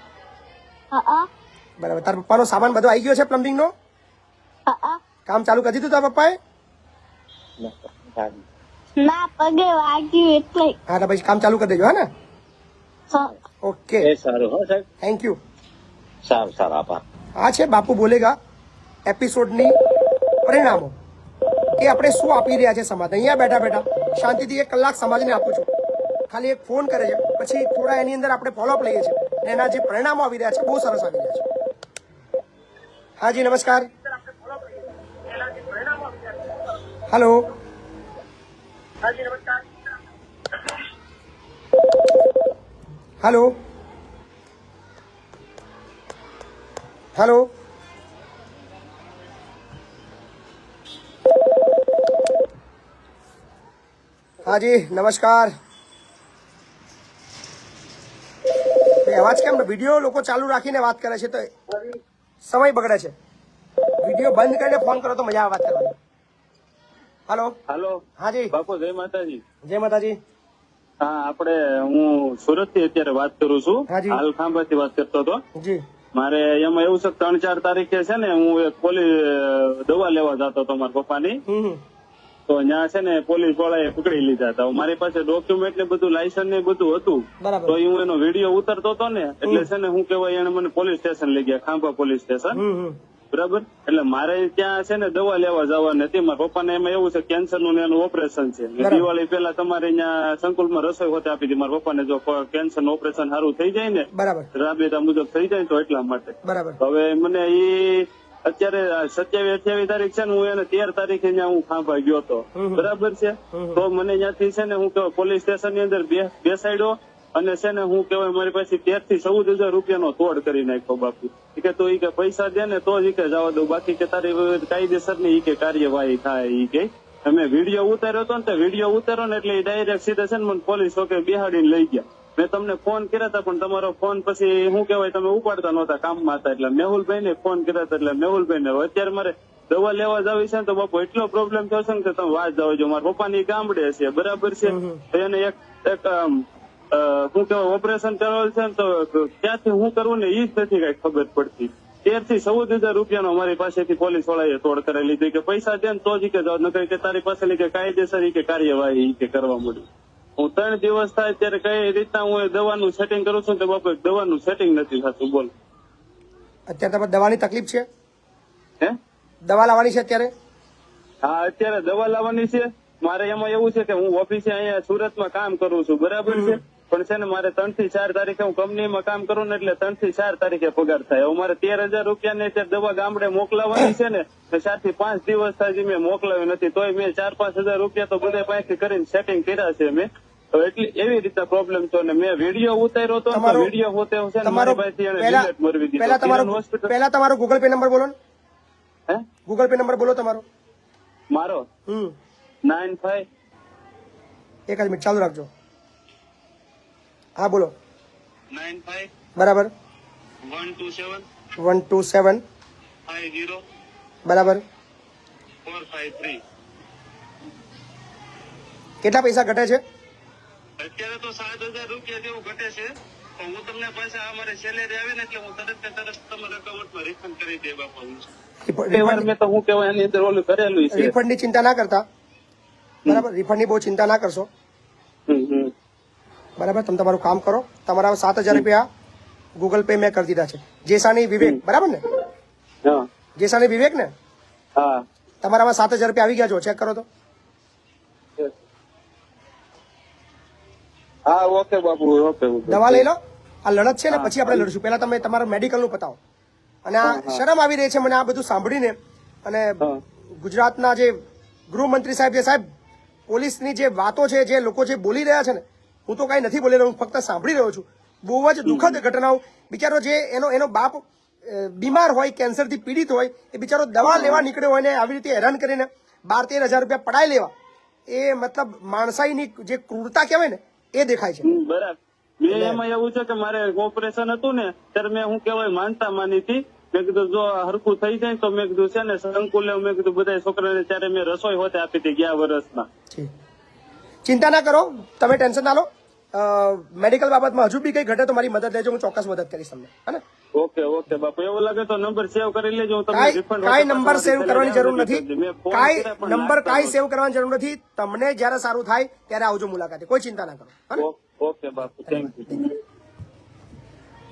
બરાબર. તારા પપ્પાનો સામાન બધો આવી ગયો છે પ્લમ્બિંગ નો? કામ ચાલુ કરી દીધું તારા પપ્પાએ? ના, પગે વાગ્યું એટલે. હા તો પછી કામ ચાલુ કરી દેજો. હા ને? ઓકે, સારું. હો સાહેબ, થેન્ક યુ. સારું આભાર. આ છે બાપુ બોલેગા એપિસોડની પરિણામો કે આપણે શું આપી રહ્યા છે સમાજ. અહીંયા બેઠા બેઠા શાંતિથી 1 કલાક સમાજને આપું છું. ખાલી એક ફોન કરે છે, પછી થોડા એની અંદર આપણે ફોલોઅપ લઈએ છીએ અને એના જે પરિણામો આવી રહ્યા છે બહુ સરસ આવી રહ્યા છે. હા જી નમસ્કાર. હલો. હલો. હલો. હા જી નમસ્કાર. અવાજ કેમ વિડીયો લોકો ચાલુ રાખીને વાત કરે છે તો સમય બગડે છે. વિડીયો બંધ કરીને ફોન કરો તો મજા આવે વાત કરવાની. હલો. હા જી બાપુ જય માતાજી. જય માતાજી. હા, આપણે હું સુરત થી અત્યારે વાત કરું છું. હાલ ખાંભા થી વાત કરતો હતો. જી. મારે એમાં એવું છે 3-4 તારીખે છે ને હું એક પોલીસ દવા લેવા જતો હતો મારા પપ્પાની. તો ત્યાં છે ને પોલીસ વાળાએ પકડી લીધા હતા. મારી પાસે ડોક્યુમેન્ટ ને બધું લાયસન્સ ને બધું હતું. તો હું એનો વિડીયો ઉતરતો હતો ને એટલે છે ને હું કેવાય એને મને પોલીસ સ્ટેશન લઈ ગયા, ખાંભા પોલીસ સ્ટેશન. બરાબર. એટલે મારે ત્યાં છે ને દવા લેવા જવાની હતી. મારા પપ્પાને એમાં એવું છે કેન્સર નું એનું ઓપરેશન છે. દિવાળી પેલા તમારે અહીંયા સંકુલમાં રસોઈ હોતે આપી હતી મારા પપ્પાને. જો કેન્સર નું ઓપરેશન સારું થઈ જાય ને, રાબેતા મુજબ થઈ જાય તો એટલા માટે. હવે મને એ અત્યારે 27-28 તારીખ છે ને હું એને 13 તારીખે હું ખાંભા ગયો હતો. બરાબર છે. તો મને ત્યાંથી છે ને હું પોલીસ સ્ટેશન ની અંદર બેસાડ્યો અને છે ને હું કેવાય મારી પાસે 13,000 થી 14,000 રૂપિયાનો તોડ કરી નાખ્યો બાપુ. કે તો ઈ કે પૈસા દે ને તો જ ઈ કે જવા દઉં, બાકી કે તારી કાયદેસર ની ઈ કે કાર્યવાહી થાય. ઈ કે અમે વિડીયો ઉતાર્યો હતો ને તે વિડીયો ઉતાર્યો ને એટલે ડાયરેક્ટ સીધા છે ને મને પોલીસ ચોકે બિહાડીને લઈ ગયા. મેં તમને ફોન કર્યા હતા પણ તમારો ફોન પછી શું કેવાય તમે ઉપાડતા નહોતા, કામમાં હતા. એટલે મેહુલભાઈ ને ફોન કર્યા હતા એટલે મેહુલભાઈ ને અત્યારે મારે દવા લેવા જાવી છે ને તો બાપુ એટલો પ્રોબ્લેમ થયો છે ને કે તમે વાત જાવ જો. મારા પપ્પાની ગામડે છે, બરાબર છે. તો એને એક શું કહેવાય ઓપરેશન કરવાનું છે ને તો ક્યાંથી હું કરવું ને એ જ નથી કઈ ખબર પડતી. 13 થી 14,000 રૂપિયાનો અમારી પાસેથી પોલીસ વાળાએ તોડ કરાવી લીધી કે પૈસા દે ને તો જ કે જાવ, નકર કે તારી પાસે કે કાયદેસર કે કાર્યવાહી કે કરવા માંડ્યું. હું 3 દિવસ થાય ત્યારે કઈ રીતના હું દવાનું સેટિંગ કરું છું તો બાપુ દવાનું સેટિંગ નથી થતું. બોલ અત્યારે તમારે દવાની તકલીફ છે? હે દવા લાવવાની છે અત્યારે? હા અત્યારે દવા લાવવાની છે. મારે એમાં એવું છે કે હું ઓફિસે અહીંયા સુરતમાં કામ કરું છું, બરાબર છે, પણ છે ને મારે 3 થી 4 તારીખે હું કંપનીમાં કામ કરું ને એટલે 3 થી 4 તારીખે પગાર થાય. હવે મારે 13,000 રૂપિયાની અત્યારે દવા ગામડે મોકલાવાની છે ને 4 થી 5 દિવસ થાય મેં મોકલાવી નથી, તોય મેં 4-5 હજાર રૂપિયા તો બધા પાસેથી કરીને સેટિંગ કર્યા છે મેં. એટલી એવી રીતે પ્રોબ્લેમ છે ને મેં વિડીયો ઉતાર્યો હતો, વિડીયો હોતે છે ને મારી પાસેથી એને ડિલીટ મરવી દીધો. પહેલા તમારો ગૂગલ પે નંબર બોલો ને. હે ગૂગલ પે નંબર બોલો તમારો. મારો 95 એક જ મિનિટ ચાલુ રાખજો. હા બોલો. 95 બરાબર 127 127 50 બરાબર 453. કેટલા પૈસા ઘટે છે? અત્યારે તો 7,000 રૂપિયા જેવું ઘટે છે, પણ હું તમને પૈસા અમારે સેલેરી આવે ને એટલે હું તરત તમારા એકાઉન્ટમાં રિફંડ કરી દે બાપા. મેં તો હું કહેવાય એની અંદર ઓલું કરેલું છે. રિફંડ ની ચિંતા ના કરતા, બરાબર? રિફંડ ની બહુ ચિંતા ના કરશો, બરાબર? તમે તમારું કામ કરો. તમારા 7,000 રૂપિયા ગૂગલ પે મેં કરી દીધા છે. જેસાની વિવેક, બરાબર ને? જેસાની વિવેક ને? હા. તમારામાં 7,000 રૂપિયા આવી ગયા છો, ચેક કરો તો. હા ઓકે બાપુ, ઓકે. દવા લઈ લો. આ લડત છે ને પછી આપણે લડશું. પહેલા તમે તમારા મેડિકલ નું પતાવો. અને આ શરમ આવી રહી છે મને આ બધું સાંભળીને. અને ગુજરાતના જે ગૃહમંત્રી સાહેબ, જે સાહેબ પોલીસની જે વાતો છે, જે લોકો જે બોલી રહ્યા છે ને, હું તો કઈ નથી બોલી રહ્યો, હું ફક્ત સાંભળી રહ્યો છું. બહુ જ દુઃખદ ઘટનાઓ. બિચારો જે એનો બાપ બીમાર હોય, કેન્સરથી પીડિત હોય, એ બિચારો દવા લેવા નીકળ્યો હોય ને આવી રીતે હેરાન કરીને 12-13 હજાર રૂપિયા પડાઈ લેવા, એ મતલબ માણસાઈની જે ક્રૂરતા કહેવાય ને એ દેખાય છે. બરાબર. મેં એમાં એવું છે કે મારે ઓપરેશન હતું ને ત્યારે મેં હું કહેવાય માનતા માની હતી. મેં કીધું જો હરખું થઈ જાય તો મેં કીધું છે ને સંકુલે મેં કીધું બધા છોકરાને ત્યારે મેં રસોઈ હોતે આપી હતી ગયા વર્ષમાં. ચિંતા ના કરો, તમે ટેન્શન ના લો. મેડિકલ બાબતમાં હજુ બી કઈ ઘટે તો મારી મદદ લેજો, હું ચોક્કસ મદદ કરીશ તમને. હે ઓકે ઓકે બાપુ, એવું લાગે તો નંબર સેવ કરી લેજો. હું તમને રિફંડ કાંઈ નંબર સેવ કરવાની જરૂર નથી. કાંઈ નંબર કાંઈ સેવ કરવાની જરૂર નથી. તમને જયારે સારું થાય ત્યારે આવજો મુલાકાતે, કોઈ ચિંતા ના કરો. Okay Bapu, thank you.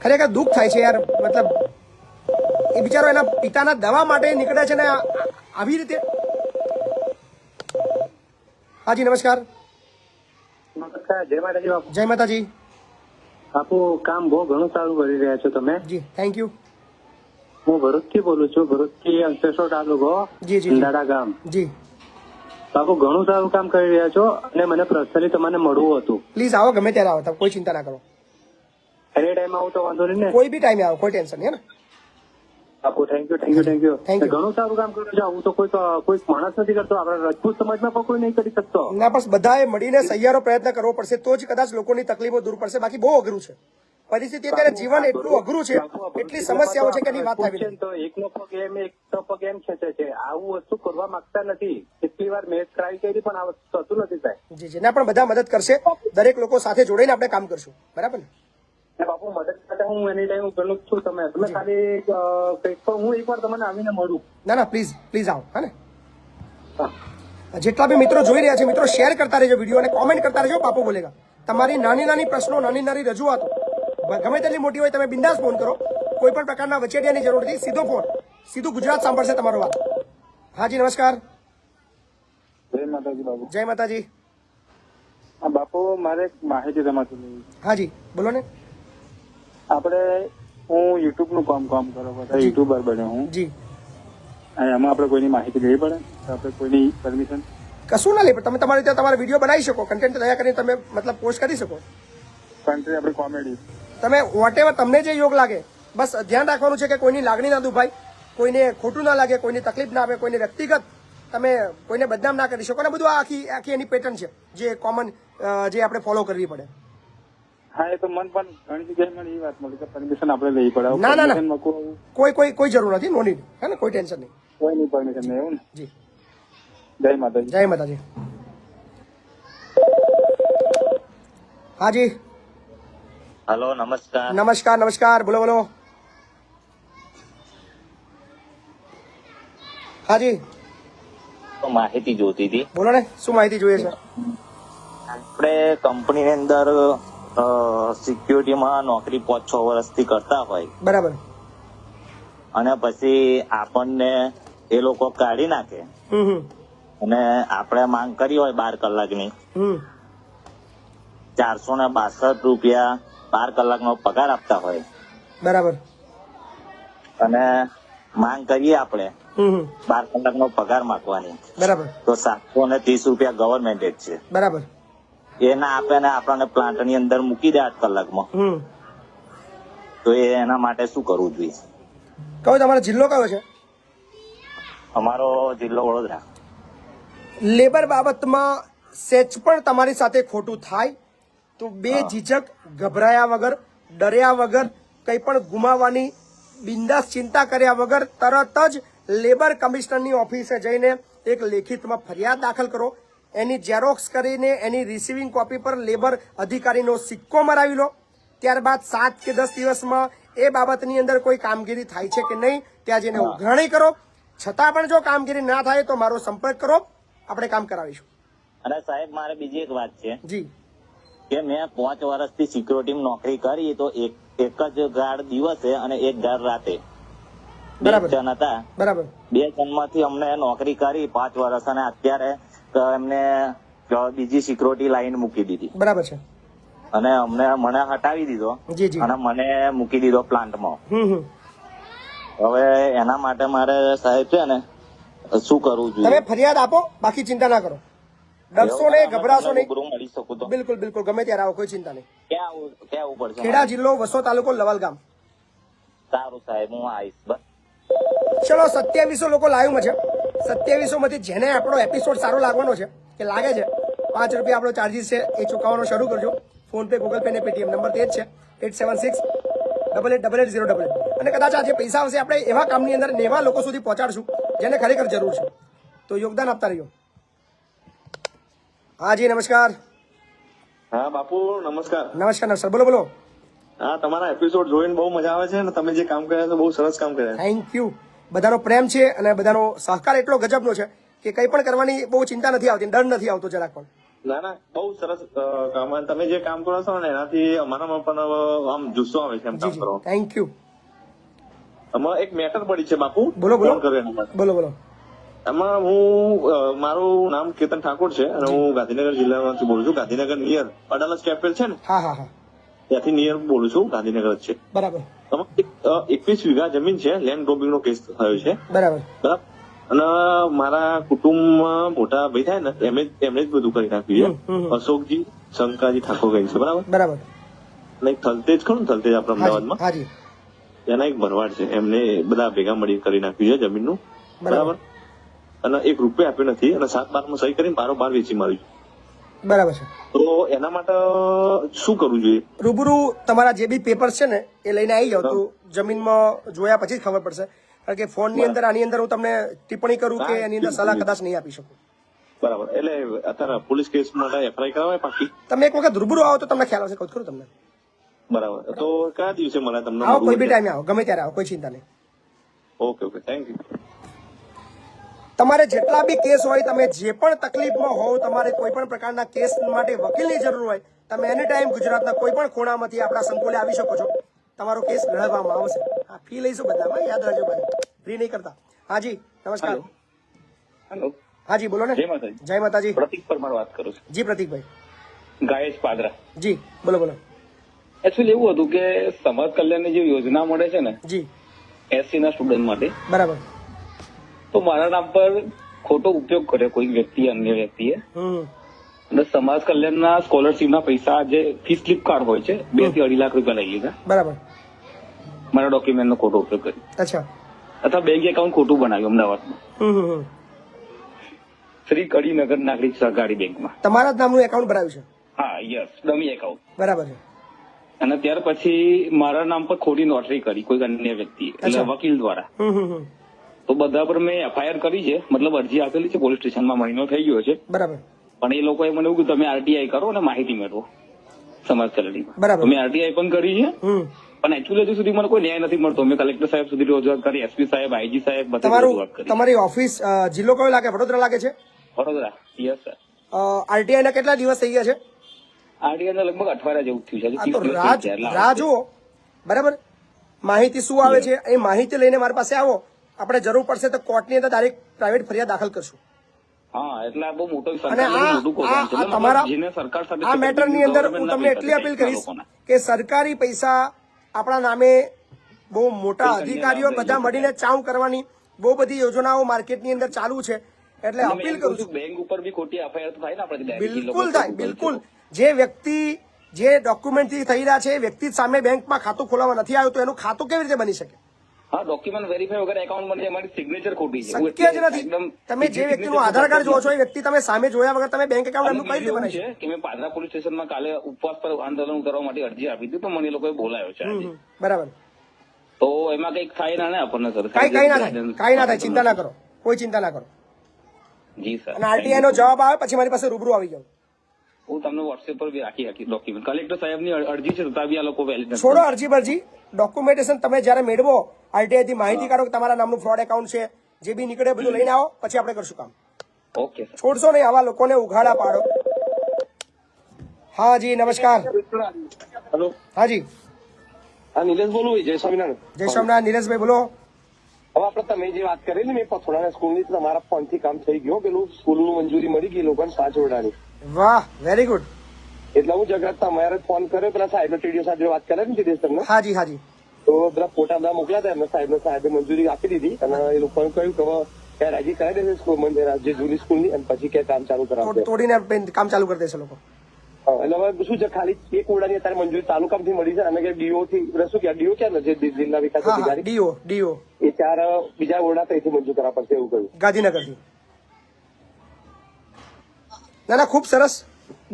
ખરેખર દુઃખ થાય છે યાર. મતલબ એ બિચારો એના પિતાના દવા માટે નીકળે છે ને આવી રીતે. હાજી નમસ્કાર. જય માતાજી બાપુ. જય માતાજી બાપુ. કામ બહુ ઘણું સારું કરી રહ્યા છો તમે. જી થેન્ક યુ. હું ભરૂચથી બોલું છું, ભરૂચથી અંકલેશ્વર તાલુકો, દાડા ગામ. જી બાપુ ઘણું સારું કામ કરી રહ્યા છો અને મને પર્સનલી તમને મળવું હતું. પ્લીઝ આવો, ગમે ત્યારે આવો, કોઈ ચિંતા ના કરો. એની ટાઈમ આવું તો વાંધો નહીં ને? કોઈ બી ટાઈમે આવો, કોઈ ટેન્શન નહીં. બાપુ થેન્ક યુ. ઘણું સારું કામ કર્યું છે. આવું તો કોઈ માણસ નથી કરતો. આપણા રાજપૂત સમાજમાં પણ કોઈ નહીં કરી શકતો. ના, બસ બધાએ મળીને સહિયારો પ્રયત્ન કરવો પડશે તો જ કદાચ લોકોની તકલીફો દૂર પડશે. બાકી બહુ અઘરું છે પરિસ્થિતિ અત્યારે. જીવન એટલું અઘરું છે, એટલી સમસ્યાઓ છે કે એની વાત થાય નહીં. તો એકનો પગ એમ ખેંચે છે. આવું વસ્તુ કરવા માંગતા નથી. કેટલી વાર મેં ટ્રાય કરી પણ આ વસ્તુ થતું નથી સાહેબ. જી ના, પણ બધા મદદ કરશે. દરેક લોકો સાથે જોડીને આપણે કામ કરશું, બરાબર ને? બાપુ મદદ માટે હું એની ટાઈમ પેલું છું. તમે ખાલી હું એકવાર તમને આવીને મળું. ના પ્લીઝ આવો. હા ને? જેટલા બી મિત્રો જોઈ રહ્યા છે, મિત્રો શેર કરતા રહેજો વિડીયો અને કોમેન્ટ કરતા રહેજો. બાપુ બોલેગા. તમારી નાની નાની પ્રશ્નો, નાની નાની રજૂઆતો ગમે તેટલી મોટી હોય, તમે બિંદાસ ફોન કરો. કોઈ પણ પ્રકારના વચેટિયાની જરૂર નથી. સીધો ફોન, સીધું ગુજરાત સાંભળશે તમારો વાત. હાજી નમસ્કાર. જય માતાજી બાપુ. જય માતાજી. હા બાપુ, મારે એક માહિતી તમારી લેવી. હાજી બોલો ને. આપણે હું યુટ્યુબ નું કામ કરો, બધા યુટ્યુબર બન્યો હું. જી. એમાં આપણે કોઈની માહિતી લેવી પડે? આપણે કોઈની પરમિશન? કશું ના લે, પણ તમે તમારી ત્યાં તમારા વિડીયો બનાવી શકો, કન્ટેન્ટ તૈયાર કરીને તમે મતલબ પોસ્ટ કરી શકો. કન્ટેન્ટ આપણે કોમેડી, તમે વોટેવર તમને જે યોગ લાગે. બસ ધ્યાન રાખવાનું છે કે કોઈની લાગણી ના દુભાય, કોઈને ખોટું ના લાગે, કોઈને તકલીફ ના આવે, કોઈને વ્યક્તિગત તમે કોઈને બદનામ ના કરી શકો ને. બધું આખી એની પેટર્ન છે જે કોમન જે આપણે ફોલો કરવી પડે. હા, એ તો મન પણ ઘણી જગ્યાએ મને એ વાત મળી કે પરમિશન આપણે લેવી પડે. ના કોઈ જરૂર નથી. No need. હે ને? કોઈ ટેન્શન નહીં. કોઈની પરમિશન નહીં, એવું ને? જી. જય માતાજી. જય માતાજી. હાજી હલો, નમસ્કાર. નમસ્કાર નમસ્કાર, બોલો બોલો. હાજી, માહિતી જોતી હતી. બોલો ને, શું માહિતી જોઈએ છે? આપણે કંપનીની અંદર સિક્યુરિટીમાં નોકરી 5-6 વર્ષથી કરતા હોય, બરાબર, અને પછી આપણને એ લોકો કાઢી નાખે અને આપણે માંગ કરી હોય 12 કલાકની, 462 રૂપિયા 12 કલાકનો પગાર આપતા હોય, બરાબર, અને માંગ કરીએ આપણે 12 કલાકનો પગાર માંગવાની, બરાબર, તો 730 રૂપિયા ગવર્મેન્ટ જ છે, બરાબર, એ ના આપે ને આપણને પ્લાન્ટ ની અંદર મૂકી દે 8 કલાકમાં, તો એના માટે શું કરવું જોઈએ? કયો તમારો જિલ્લો કયો છે? અમારો જિલ્લો વડોદરા. લેબર બાબતમાં સેચ પણ તમારી સાથે ખોટું થાય તો બે ઝીઝક, ગભરાયા વગર, ડર્યા વગર, કંઈ પણ ગુમાવવાની બિંદાસ ચિંતા કર્યા વગર તરત જ લેબર કમિશનરની ઓફિસે જઈને એક લેખિતમાં ફરિયાદ દાખલ કરો. એની ઝેરોક્સ કરીને એની રિસીવિંગ કોપી પર લેબર અધિકારીનો સિક્કો મરાવી લો. ત્યારબાદ 7 કે 10 દિવસમાં એ બાબતની અંદર કોઈ કામગીરી થાય છે કે નહીં ત્યાં જઈને ઉઘરાણી કરો. છતાં પણ જો કામગીરી ના થાય તો મારો સંપર્ક કરો, આપણે કામ કરાવીશું. અને સાહેબ, મારે બીજી એક વાત છે જી, કે મેં 5 વર્ષથી સિક્યુરિટી નોકરી કરી, તો એક જ ગાર્ડ દિવસે અને એક ગાર્ડ રાતે, બરાબર, 2 જણ હતા, બરાબર, 2 જણમાંથી અમને નોકરી કરી 5 વર્ષ, અને અત્યારે એમને બીજી સિક્યુરિટી લાઈન મૂકી દીધી, બરાબર છે, અને મને હટાવી દીધો અને મને મૂકી દીધો પ્લાન્ટમાં. હવે એના માટે મારે સાહેબ છે ને શું કરવું જોઈએ? તમે ફરિયાદ આપો, બાકી ચિંતા ના કરો, ડરશો નહીં, ગભરાશો નહીં. મળી શકું તો બિલકુલ બિલકુલ, ગમે ત્યારે આવો, કોઈ ચિંતા નહીં. ક્યાં આવવું પડશે? ખેડા જિલ્લો, વસો તાલુકો, લવાલ ગામ. સારું સાહેબ, હું આવીશ. બસ. ચલો, 2700 લોકો લાઈવમાં છે. 2700 માંથી જેને આપણો એપિસોડ સારો લાગવાનો છે કે લાગે છે, 5 રૂપિયા આપણો ચાર્જીસ છે એ ચૂકવવાનો શરૂ કરજો. ફોન પે, ગૂગલ પે ને પેટીએમ નંબર તે જ છે 876-8888-088. અને કદાચ આ જે પૈસા આવશે આપણે એવા કામની અંદર ને એવા લોકો સુધી પહોંચાડશું જેને ખરેખર જરૂર છે, તો યોગદાન આપતા રહ્યો. હા જી, નમસ્કાર. હા બાપુ, નમસ્કાર. નમસ્કાર નમસ્કાર, બોલો બોલો. હા, તમારા એપિસોડ જોઈને બહુ મજા આવે છે અને તમે જે કામ કર્યા છે બહુ સરસ કામ કર્યા. Thank you. બધાનો પ્રેમ છે અને બધાનો સહકાર એટલો ગજબનો છે કે કંઈ પણ કરવાની બહુ ચિંતા નથી આવતી, ડર નથી આવતો જરાક પણ. ના ના, બહુ સરસ કામ. તમે જે કામ કરો છો ને એનાથી અમારામાં પણ આમ જુસ્સો આવે છે એમ કામ કરો. Thank you. આમાં એક મેટર પડી છે બાપુ. બોલો બોલો. બોલો બોલો. એમાં મારું નામ કેતન ઠાકોર છે અને હું ગાંધીનગર જિલ્લામાંથી બોલું છું. ગાંધીનગર નિયર અડાલજ કેપિટલ છે ને, હા હા હા, ત્યાંથી નિયર બોલું છું. ગાંધીનગર જ છે. બરાબર. 21 વીઘા જમીન છે, લેન્ડ ગ્રોબિંગ નો કેસ થયો છે. બરાબર. અને મારા કુટુંબમાં મોટા ભાઈ થાય ને એમણે જ બધું કરી નાખ્યું છે. અશોકજી શંકાજી ઠાકોર કહે છે. બરાબર બરાબર. અને એક થલતેજ ખરું, થલતેજ આપણા અમદાવાદમાં, એના એક ભરવાડ છે, એમને બધા ભેગા મળી કરી નાખ્યું છે જમીનનું. બરાબર. અને 1 રૂપિયા આપ્યો નથી અને 7/12 સહી કરીને બારોબાર વેચી માર્યું. બરાબર છે. તો એના માટે શું કરવું જોઈએ? રૂબરૂ તમારા જે બી પેપર છે ને એ લઈને આવી જાવ, તો જમીનમાં જોયા પછી જ ખબર પડશે. કારણ કે ફોન ની અંદર આની અંદર હું તમને ટિપ્પણી કરું કે એની અંદર સલાહ કદાચ નહીં આપી શકું. બરાબર. એટલે અત્યારે પોલીસ કેસ માટે એફઆઈઆર કરાવાય પાકી? તમે એક વખત રૂબરૂ આવો તો તમને ખ્યાલ આવશે, કહું ખરું તમને. બરાબર. તો કયા દિવસે મળે તમને? આવો, કોઈ બી ટાઈમે આવો, ગમે ત્યારે આવો, કોઈ ચિંતા નહીં. Okay okay, thank you. તમારે જેટલા બી કેસ હોય, તમે જે પણ તકલીફમાં હોવ, તમારે કોઈ પણ પ્રકારના કેસ માટે વકીલની જરૂર હોય, તમે એની ટાઈમ ગુજરાતના કોઈ પણ ખૂણામાંથી આપણા સંકુલે આવી શકો છો. તમારો કેસ લડવામાં આવશે. હા, ફી લઈશું બધામાં, યાદ રાખજો ભાઈ, ફ્રી નહીં કરતા. હાજી, નમસ્કાર. હેલો. હાજી, બોલો ને. જય માતાજી. જય માતાજી. પ્રતિક પરમાર વાત કરું છું. જી પ્રતિકભાઈ. ગાયેશ પાદરા. જી, બોલો બોલો. એકચ્યુઅલી એવું હતું કે સમાજ કલ્યાણની જે યોજના મળે છે ને, જી, SC ના સ્ટુડન્ટ માટે, બરાબર, તો મારા નામ પર ખોટો ઉપયોગ કર્યો કોઈ વ્યક્તિએ, અન્ય વ્યક્તિએ, અને સમાજ કલ્યાણના સ્કોલરશીપના પૈસા જે ફી સ્લીપ કાર્ડ હોય છે 2 થી 2.5 લાખ રૂપિયા લઈ લીધા. બરાબર. મારા ડોક્યુમેન્ટનો ખોટો ઉપયોગ કર્યો. અચ્છા. અથવા બેંક એકાઉન્ટ ખોટું બનાવ્યું અમદાવાદમાં, શ્રી કડીનગર નાગરિક સહકારી બેંકમાં. તમારા જ નામનું એકાઉન્ટ બનાવ્યું છે? હા, યસ, ડમી એકાઉન્ટ. બરાબર છે. અને ત્યાર પછી મારા નામ પર ખોટી નોટરી કરી કોઈ અન્ય વ્યક્તિ, એટલે વકીલ દ્વારા. તો બધા પર મેં એફઆઈઆર કરી છે, મતલબ અરજી આપેલી છે પોલીસ સ્ટેશનમાં, મહિનો થઈ ગયો છે. બરાબર. પણ એ લોકોએ મને એવું કે તમે RTI કરો અને માહિતી મેળવો. સમાજ કલ્યાણમાં. બરાબર. અમે આરટીઆઈ પણ કરી છે, પણ એકચ્યુઅલી હજુ સુધી મને કોઈ ન્યાય નથી મળતો. અમે કલેક્ટર સાહેબ સુધી રજૂઆત કરી, એસપી સાહેબ, આઈજી સાહેબ બધે રજૂઆત કરી. તમારી ઓફિસ જિલ્લો કયો લાગે? વડોદરા લાગે છે? વડોદરા. Yes sir. આરટીઆઈ ના કેટલા દિવસ થઈ ગયા છે? આરટીઆઈ ના લગભગ અઠવાડિયા જેવું થયું છે. હજુ 30 દિવસ રાહ થઈ ગયા. જુઓ. બરાબર. માહિતી શું આવે છે એ માહિતી લઈને મારી પાસે આવો. આપણે જરૂર પડશે તો કોર્ટની અંદર ડાયરેક્ટ પ્રાઇવેટ ફરિયાદ દાખલ કરશું. હા, એટલે આ બહુ મોટો અને મોટું કૌભાંડ છે. તમારા જેને સરકાર સાથે આ મેટરની અંદર હું તમને એટલી અપીલ કરીશ કે સરકારી પૈસા આપણા નામે બહુ મોટા અધિકારીઓ બધા મળીને ચાઉ કરવાની બહુ બધી યોજનાઓ માર્કેટની અંદર ચાલુ છે. એટલે અપીલ કરું છું, બેંક ઉપર બી ખોટી એફઆઈઆર થાય ને આપણે. બિલકુલ થાય, બિલકુલ. જે વ્યક્તિ જે ડોક્યુમેન્ટથી થઈ રહ્યા છે એ વ્યક્તિ સામે બેંકમાં ખાતું ખોલાવવા નથી આવ્યું તો એનું ખાતું કેવી રીતે બની શકે? હા, ડોક્યુમેન્ટ વેરીફાઈ વગર એકાઉન્ટ બને, અમારી સિગ્નેચર ખોટી છે. શક્ય જ નથી. તમે જે વ્યક્તિનું આધાર કાર્ડ જોવો છો એ વ્યક્તિ તમે સામે જોયા વગર તમે બેંક એકાઉન્ટ એમનું કઈ રીતે બનાવી છે કે મેં પાદરા પોલીસ સ્ટેશનમાં કાલે ઉપવાસ પર આંદોલન કરવા માટે અરજી આપી હતી, તો મને એ લોકોએ બોલાયો છે આજે. બરાબર. તો એમાં કઈક થાય ના ને આપણને સર? કઈ ના થાય, ચિંતા ના કરો, કોઈ ચિંતા ના કરો. જી સર. અને આરટીઆઈ નો જવાબ આવે પછી મારી પાસે રૂબરૂ આવી જાવ. હું તમને વોટ્સએપ પર બી રાખી ડોક્યુમેન્ટ. કલેક્ટર સાહેબની અરજી છે, તો બી આ લોકો વેલિડ છોડો અરજી બરજી. ડોક્યુમેન્ટેશન તમે જયારે મેળવો, આરટીઆઈ થી માહિતી કાઢો કે તમારા નામનું ફ્રોડ એકાઉન્ટ છે, જે બી નીકળે બધું લઈને આવો, પછી આપણે કરશું કામ. ઓકે. છોડશો નહીં, આવા લોકોને ઉઘાડા પાડો. હા જી, નમસ્કાર. હેલો. હા જી. હા, નિલેશ બોલું. જય સ્વામિનારાયણ. જય સ્વામિનારાયણ. નિલેશભાઈ બોલો. હવે આપણે તમે જે વાત કરેલી ને પથોડાના સ્કૂલની, તમારા ફોન થી કામ થઈ ગયો. પેલું સ્કૂલનું મંજૂરી મળી ગઈ લોકોને 5 ઓરડાની. વાહ, વેરી ગુડ. એટલે હું જગતતા મારે ફોન કર્યો, પેલા સાહેબ ટીડીઓ સાથે વાત કરે ને જીતેશ તમને. હાજી હાજી. તો પેલા ફોટા બધા મોકલ્યા હતા એમને સાહેબે મંજૂરી આપી દીધી અને એ લોકોને કહ્યું કે હવે રાજી કરાવી દેશે સ્કૂલ જે જૂની સ્કૂલની, અને પછી ક્યાં કામ ચાલુ કરાવશે. તોડીને કામ ચાલુ કરી દેશે લોકો. એટલે હવે શું છે, ખાલી 1 ઓરડાની અત્યારે મંજૂરી તાલુકામાંથી મળી છે અને કે ડીઓ થી શું કે ડીઓ ક્યાં જે જિલ્લા વિકાસ અધિકારી ડીઓ એ 4 બીજા ઓરડા ત્યાંથી મંજૂર કરવા પડશે એવું કહ્યું ગાંધીનગરથી. ના, ખૂબ સરસ.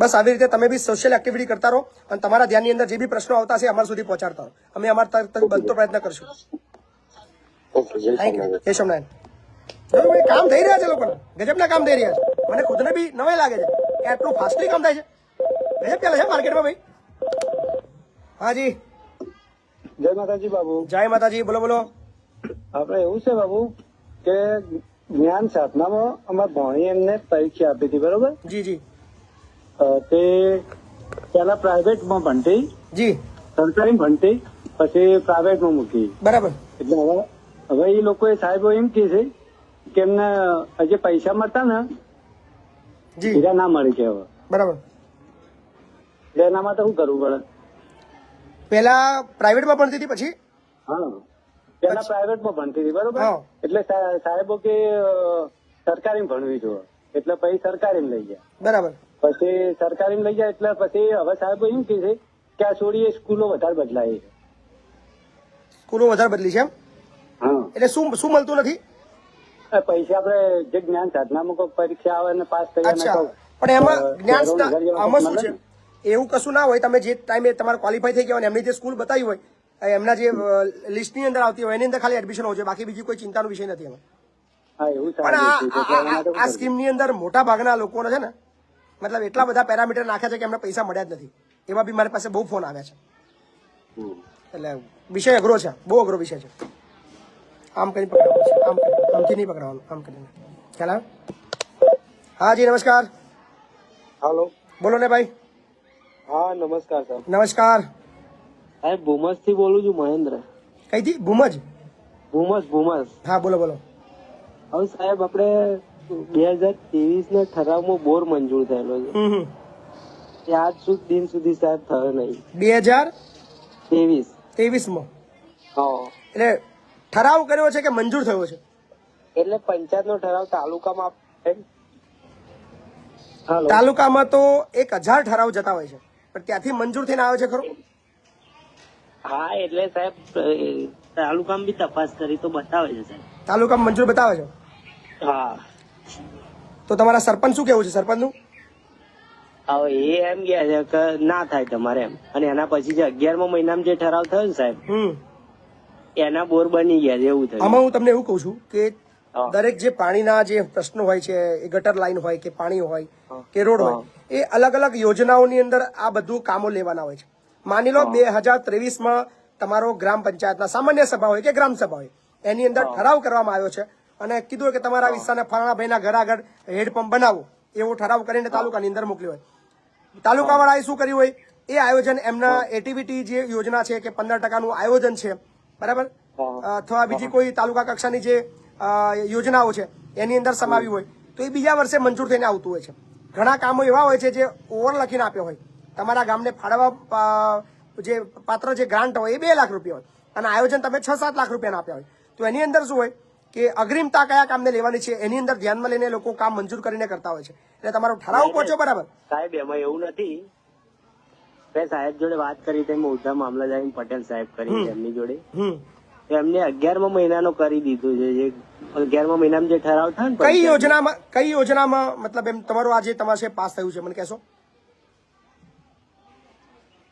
બસ આવી રીતે તમે બી સોશિયલ એક્ટિવિટી કરતા રહો અને તમારા ધ્યાનની અંદર જે બી પ્રશ્નો આવતા છે અમારા સુધી પહોંચાડતા રહો. અમે અમારા તરફ બનતો પ્રયત્ન કરશું. Thank you. જય સ્વામિનારાયણ. કામ થઈ રહ્યા છે લોકોને, ગજબના કામ થઈ રહ્યા છે. મને ખુદને બી નવાઈ લાગે છે કે આટલું ફાસ્ટલી કામ થાય છે. ગજબ ચાલે છે માર્કેટમાં ભાઈ. હા જી. જય માતાજી બાબુ. જય માતાજી. બોલો બોલો. આપડે એવું છે બાબુ કે જ્ઞાન સાધનામાં અમારા ભણી એમને પરીક્ષા આપી હતી, બરોબર? જી જી. તે પેલા પ્રાઇવેટમાં ભણતી, જી, સરકારી ભણતી, પછી પ્રાઇવેટમાં મૂકી. બરાબર. એટલે હવે એ લોકોએ સાહેબો એમ કે છે કે એમને જે પૈસા મળતા ને બીજા ના મળી કે હવે. બરાબર. એટલે એના માટે શું કરવું પડે? પેલા પ્રાઇવેટમાં ભણતી હતી, પછી હા પેલા પ્રાઇવેટમાં ભણતી હતી, બરોબર? એટલે સાહેબો કે સરકારી ભણવી જોઈએ, એટલે પછી સરકારી લઈ ગયા. બરાબર. પછી સરકારી લઈ ગયા એટલે પછી હવે સાહેબો એમ કે છે કે આ છોડીએ સ્કૂલો વધારે બદલાય છે. સ્કૂલો વધારે બદલી છે એમ? હા. એટલે શું શું મળતું નથી? પૈસા આપણે જે જ્ઞાન સાધનામાં કોઈ પરીક્ષા આવે ને પાસ કરી. પણ એમાં જ્ઞાન આમાં શું છે, એવું કશું ના હોય. તમે જે ટાઈમે તમારે ક્વોલિફાય થઈ ગયા હોય એમની જે સ્કૂલ બતાવી હોય, એમના જે લિસ્ટની અંદર આવતી હોય એની અંદર ખાલી એડમિશન હોય છે, બાકી બીજી કોઈ ચિંતાનો વિષય નથી એમાં. પણ આ સ્કીમની અંદર મોટા ભાગના લોકોને છે ને, મતલબ એટલા બધા પેરામીટર નાખ્યા છે કે એમને પૈસા મળ્યા જ નથી. એવા બી મારી પાસે બહુ ફોન આવ્યા છે. એટલે વિષય અઘરો છે, બહુ અઘરો વિષય છે. આમ કરી પકડવાનું છે, આમથી નહીં પકડવાનું, આમ કરીને. ખ્યાલ આવે? હા જી, નમસ્કાર. હાલો, બોલો ને ભાઈ. હા નમસ્કાર સર. નમસ્કાર સાહેબ, ભૂમસ થી બોલું છું, મહેન્દ્ર. કઈથી? ભૂમજ? ભૂમસ. હા બોલો બોલો. હવે સાહેબ આપણે 2023 ના ઠરાવમાં બોર મંજૂર થયેલો છે, આજ દિન સુધી સાહેબ થયો નહીં. 2023 હા. એટલે ઠરાવ કર્યો છે કે મંજૂર થયો છે? એટલે પંચાયત નો ઠરાવ તાલુકામાં, તાલુકામાં તો 1000 ઠરાવ જતા હોય છે, પણ ત્યાંથી મંજૂર થઈને આવે છે ખરો? હા, એટલે સાહેબ તાલુકામાં બી તપાસ કરી તો બતાવે છે સાહેબ. તાલુકામાં મંજૂર બતાવે છે? હા. તો તમારા સરપંચ શું કેવું છે? સરપંચ નું હવે એ એમ કે છે કે ના થાય તમારે એમ, અને એના પછી જે 11મા મહિનામાં જે ઠરાવ થયો ને સાહેબ, એના બોર બની ગયા છે એવું થયું. આમાં હું તમને એવું કઉ છું કે દરેક જે પાણીના જે પ્રશ્નો હોય છે, એ ગટર લાઈન હોય કે પાણી હોય કે રોડ હોય, એ અલગ અલગ યોજનાઓની અંદર આ બધું કામો લેવાના હોય છે. માની લો 2023માં તમારો ગ્રામ પંચાયતના સામાન્ય સભા હોય કે ગ્રામ સભા હોય, એની અંદર ઠરાવ કરવામાં આવ્યો છે અને કીધું કે તમારા વિસ્તારના ફલાણા ભાઈના ઘર આગળ હેડપંપ બનાવો, એવો ઠરાવ કરીને તાલુકાની અંદર મોકલ્યો હોય. તાલુકાવાળાએ શું કર્યું હોય, એ આયોજન એમના એટીવીટી જે યોજના છે કે 15% આયોજન છે, બરાબર, અથવા બીજી કોઈ તાલુકા કક્ષાની જે યોજનાઓ છે એની અંદર સમાવી હોય તો એ બીજા વર્ષે મંજૂર થઈને આવતું હોય છે. ઘણા કામો એવા હોય છે જે ઓવર લખીને આપ્યો હોય, તમારા ગામને ફાળવવા જે પાત્ર જે ગ્રાન્ટ હોય એ 2 લાખ રૂપિયા હોય અને આયોજન તમે 6-7 લાખ રૂપિયાના આપ્યા હોય, તો એની અંદર શું હોય કે અગ્રિમતા કયા કામને લેવાની છે એની અંદર ધ્યાનમાં લઈને લોકો કામ મંજૂર કરીને કરતા હોય છે. એટલે તમારો ઠરાવ પહોંચ્યો, બરાબર સાહેબ? એમાં એવું નથી કે સાહેબ જોડે વાત કરી તેમ મોટા મામલતદાર પટેલ સાહેબ કરી એમની જોડે, એમને 11મા મહિનાનો કરી દીધું છે. જે 11મા મહિનામાં જે ઠરાવ થાય ને, કઈ યોજનામાં મતલબ એમ તમારું આજે તમારે પાસ થયું છે, મને કહેશો?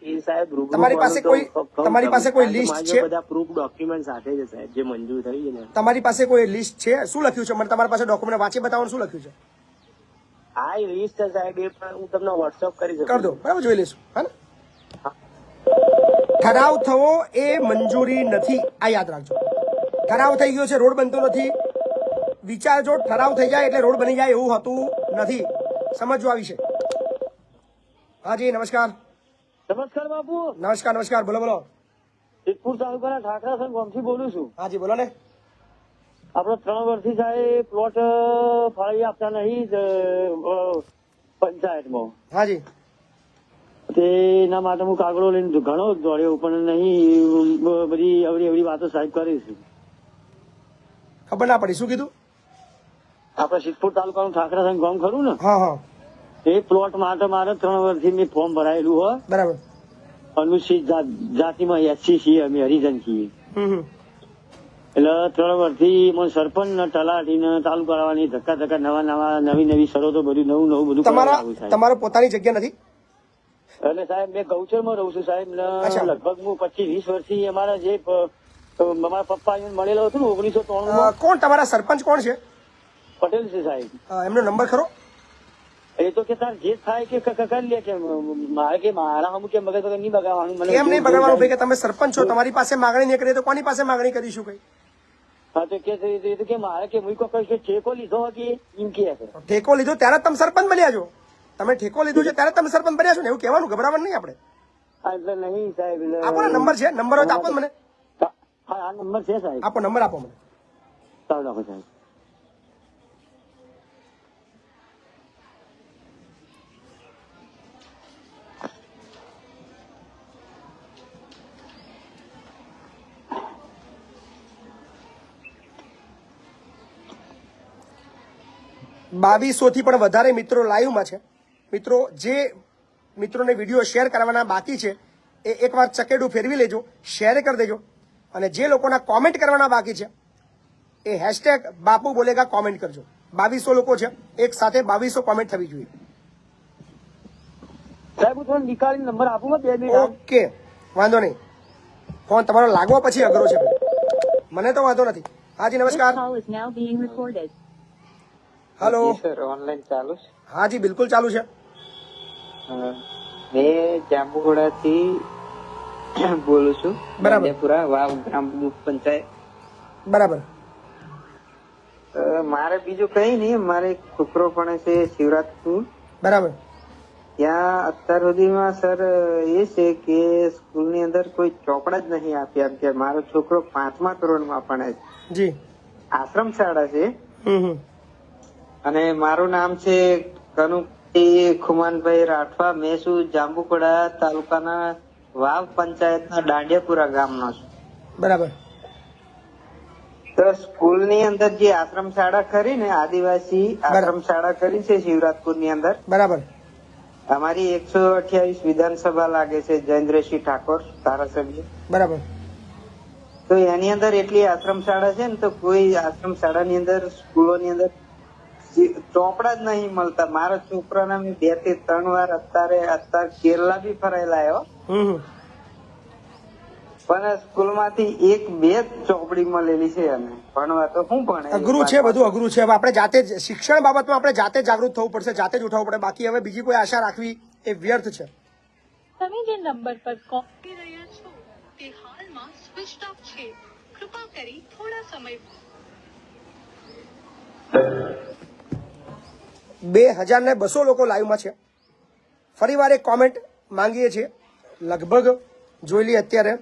એ સાહેબ તમારી પાસે કોઈ લિસ્ટ છે? બધા પ્રૂફ ડોક્યુમેન્ટ સાથે છે સાહેબ, જે મંજૂર થઈ છે ને. તમારી પાસે કોઈ લિસ્ટ છે? શું લખ્યું છે? મને તમારી પાસે ડોક્યુમેન્ટ વાંચી બતાવો, શું લખ્યું છે? હા, એ લિસ્ટ છે સાહેબ, એ પણ હું તમને વોટ્સઅપ કરી શકું. કરી દો, બરાબર, જોઈ લઈશું. હા ને, ઠરાવ થવો એ મંજૂરી નથી, આ યાદ રાખજો. ઠરાવ થઈ ગયો છે, રોડ બનતો નથી. વિચારજો, ઠરાવ થઈ જાય એટલે રોડ બની જાય એવું હોતું નથી. સમજવા વિશે. હાજી, નમસ્કાર. નમસ્કાર બાપુ. નમસ્કાર. બોલો બોલો. જેતપુર તાલુકાના ઠાકરાસન ગામથી બોલું છું. હાજી, બોલો ને. આપડે 3 વર્ષથી સાહેબ પ્લોટ ફાળવી આપતા નહીં પંચાયતમાં. હાજી. તેના માટે હું કાગળો લઈને ઘણો દોડ્યો, પણ નહીં બધી અવળી વાતો સાહેબ કરીશું. ખબર ના પડી, શું કીધું? આપડે સિદ્ધપુર તાલુકાનું ઠાકરાસન ગામ ખરું ને? હા. એ પ્લોટ માટે મારે 3 વર્ષથી મેં ફોર્મ ભરાયેલું હોય. બરાબર. અનુસૂચિત જાતિમાં SC છીએ અમે, હરિજન છીએ. એટલે 3 વર્ષથી મને સરપંચ ને તલાટી ને તાલુકા વાળાની ધક્કા નવી શરતો બધું નવું બધું. તમારો પોતાની જગ્યા નથી? એટલે સાહેબ મેં ગૌચરમાં રહું છું સાહેબ. લગભગ હું 25-20 વર્ષથી અમારા જે મારા પપ્પા મળેલો હતો ને 1993. કોણ તમારા સરપંચ કોણ છે? પટેલ છે સાહેબ. એમનો નંબર ખરો? એ તો કે તાર જે થાય કે કરી લે, કે મારા હમ કે મગજ નહીં બગાડવાનું. મને એમ નહીં બગાડવાનું ભાઈ, કે તમે સરપંચ છો, તમારી પાસે માગણી નહીં કરીએ તો કોની પાસે માગણી કરીશું કઈ? હા, તો કે મારે કે હું કોઈ ઠેકો લીધો કે એમ કે ઠેકો લીધો ત્યારે તમે સરપંચ બન્યા છો. તમે ઠેકો લીધો છે ત્યારે તમે સરપંચ બન્યા છો ને, એવું કહેવાનું, ગભરાવાનું નહીં આપણે. એટલે નહીં સાહેબ. આપો ને નંબર છે, નંબર હોય તો આપો મને. હા, આ નંબર છે સાહેબ. આપો નંબર, આપો મને. સારું, આપો સાહેબ. બાવીસોથી પણ વધારે મિત્રો લાઈવમાં છે. મિત્રો, જે મિત્રોને વિડીયો શેર કરવાના બાકી છે એ એકવાર ચકેડું ફેરવી લેજો, શેર કરી દેજો. અને જે લોકોના કોમેન્ટ કરવાના બાકી છે એ હેશટેગ બાપુ બોલેગા કોમેન્ટ કરજો. 2200 લોકો છે, એક સાથે 2200 કોમેન્ટ થવી જોઈએ. સાહેબ હું તમને નીકાળીને નંબર આપું ને 2 મિનિટ. ઓકે, વાંધો નહીં. ફોન તમારો લાગવા પછી અઘરો છે, મને તો વાંધો નથી. હાજી, નમસ્કાર. હેલો સર, ઓનલાઈન ચાલુ છે? હાજી, બિલકુલ ચાલુ છે. મેં જાંબુઘોડા થી બોલું છું. બરાબર. વાવ ગ્રામ પંચાયત. બરાબર. મારે બીજું કઈ નહીં, મારે એક છોકરો પણ છે શિવરાજપુર. બરાબર. ત્યાં અત્યાર સુધીમાં સર એ છે કે સ્કૂલ ની અંદર કોઈ ચોપડા જ નહીં આપ્યા. કે મારો છોકરો 5મા ધોરણમાં ભણે છે. જી. આશ્રમ શાળા છે. અને મારું નામ છે કનુપતિ ખુમાનભાઈ રાઠવા. મેસુ જાંબુકડા તાલુકાના વાવ પંચાયતના દાંડિયાપુરા ગામનો છું. બરાબર. તો સ્કૂલ ની અંદર જે આશ્રમ શાળા ખરી ને, આદિવાસી આશ્રમ શાળા કરી છે શિવરાજપુર ની અંદર. બરાબર. અમારી 128 વિધાનસભા લાગે છે, જયેન્દ્રસિંહ ઠાકોર ધારાસભ્ય. બરાબર. તો એની અંદર એટલી આશ્રમ શાળા છે ને, તો કોઈ આશ્રમ શાળા ની અંદર સ્કૂલો ની અંદર ચોપડા જ નહીં મળતા. મારા છોકરાને મેં 2 થી 3 વાર અત્યારે કેરલા બી ફરાયેલા આવ્યો. પણ સ્કૂલમાંથી એક બે જ ચોપડી મળેલી છે અને ભણવા તો શું ભણે? અઘરું છે, બધું અઘરું છે. હવે આપણે જાતે જ શિક્ષણ બાબતમાં આપણે જાતે જાગૃત થવું પડશે, જાતે જ ઉઠાવવું પડે. બાકી હવે બીજી કોઈ આશા રાખવી એ વ્યર્થ છે. તમે જે નંબર પર કોલ કરી રહ્યા છો તે હાલમાં સ્વિચ ઓફ છે. કૃપા કરી થોડા સમય 2200 લોકો લાઈવમાં છે. ફરીવાર એક કોમેન્ટ માંગીએ છીએ. લગભગ જોઈ લઈએ અત્યારે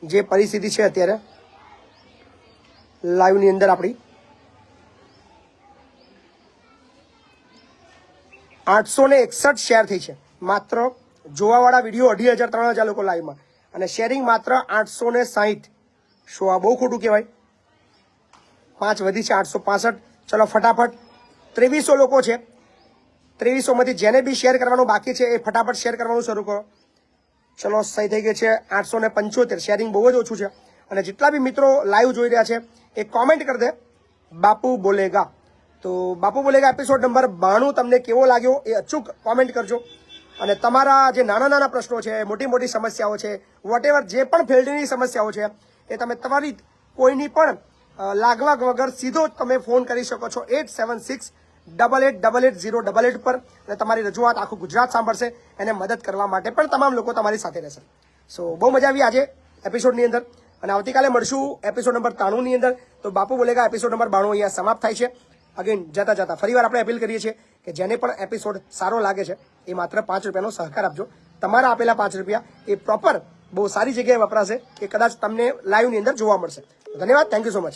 જે પરિસ્થિતિ છે અત્યારે લાઈવની અંદર આપણી 861 શેર થઈ છે. માત્ર જોવાવાળા વિડીયો 2500-3000 લોકો લાઈવમાં અને શેરિંગ માત્ર 860. શું આ બહુ ખોટું કહેવાય? 5 વધી છે 865. ચલો ફટાફટ 2300 લોકો છે. 2300 માંથી જેને બી શેર કરવાનું બાકી છે એ ફટાફટ શેર કરવાનું શરૂ કરો. ચલો સહી થઈ ગઈ છે 875. શેરિંગ બહુ જ ઓછું છે. અને જેટલા બી મિત્રો લાઈવ જોઈ રહ્યા છે એ કોમેન્ટ કરી દે બાપુ બોલેગા. તો બાપુ બોલેગા એપિસોડ નંબર 92 તમને કેવો લાગ્યો એ અચૂક કોમેન્ટ કરજો. અને તમારા જે નાના નાના પ્રશ્નો છે, મોટી મોટી સમસ્યાઓ છે, વોટેવર જે પણ ફિલ્ડની સમસ્યાઓ છે એ તમે તમારી કોઈની પણ લાગવા વગર સીધો જ તમે ફોન કરી શકો છો 876-8888-088 પર. અને તમારી રજૂઆત આખું ગુજરાત સાંભળશે. એને મદદ કરવા માટે પણ તમામ લોકો તમારી સાથે રહેશે. સો બહુ મજા આવી આજે એપિસોડની અંદર. અને આવતીકાલે મળશું એપિસોડ નંબર 93 ની અંદર. તો બાપુ બોલેગા એપિસોડ નંબર 92 અહીંયા સમાપ્ત થાય છે. અગેન જતા ફરીવાર આપણે અપીલ કરીએ છીએ કે જેને પણ એપિસોડ સારો લાગે છે એ માત્ર 5 રૂપિયાનો સહકાર આપજો. તમારા આપેલા 5 રૂપિયા એ પ્રોપર બહુ સારી જગ્યાએ વપરાશે કે કદાચ તમને લાઈવની અંદર જોવા મળશે. ધન્યવાદ. Thank you so much.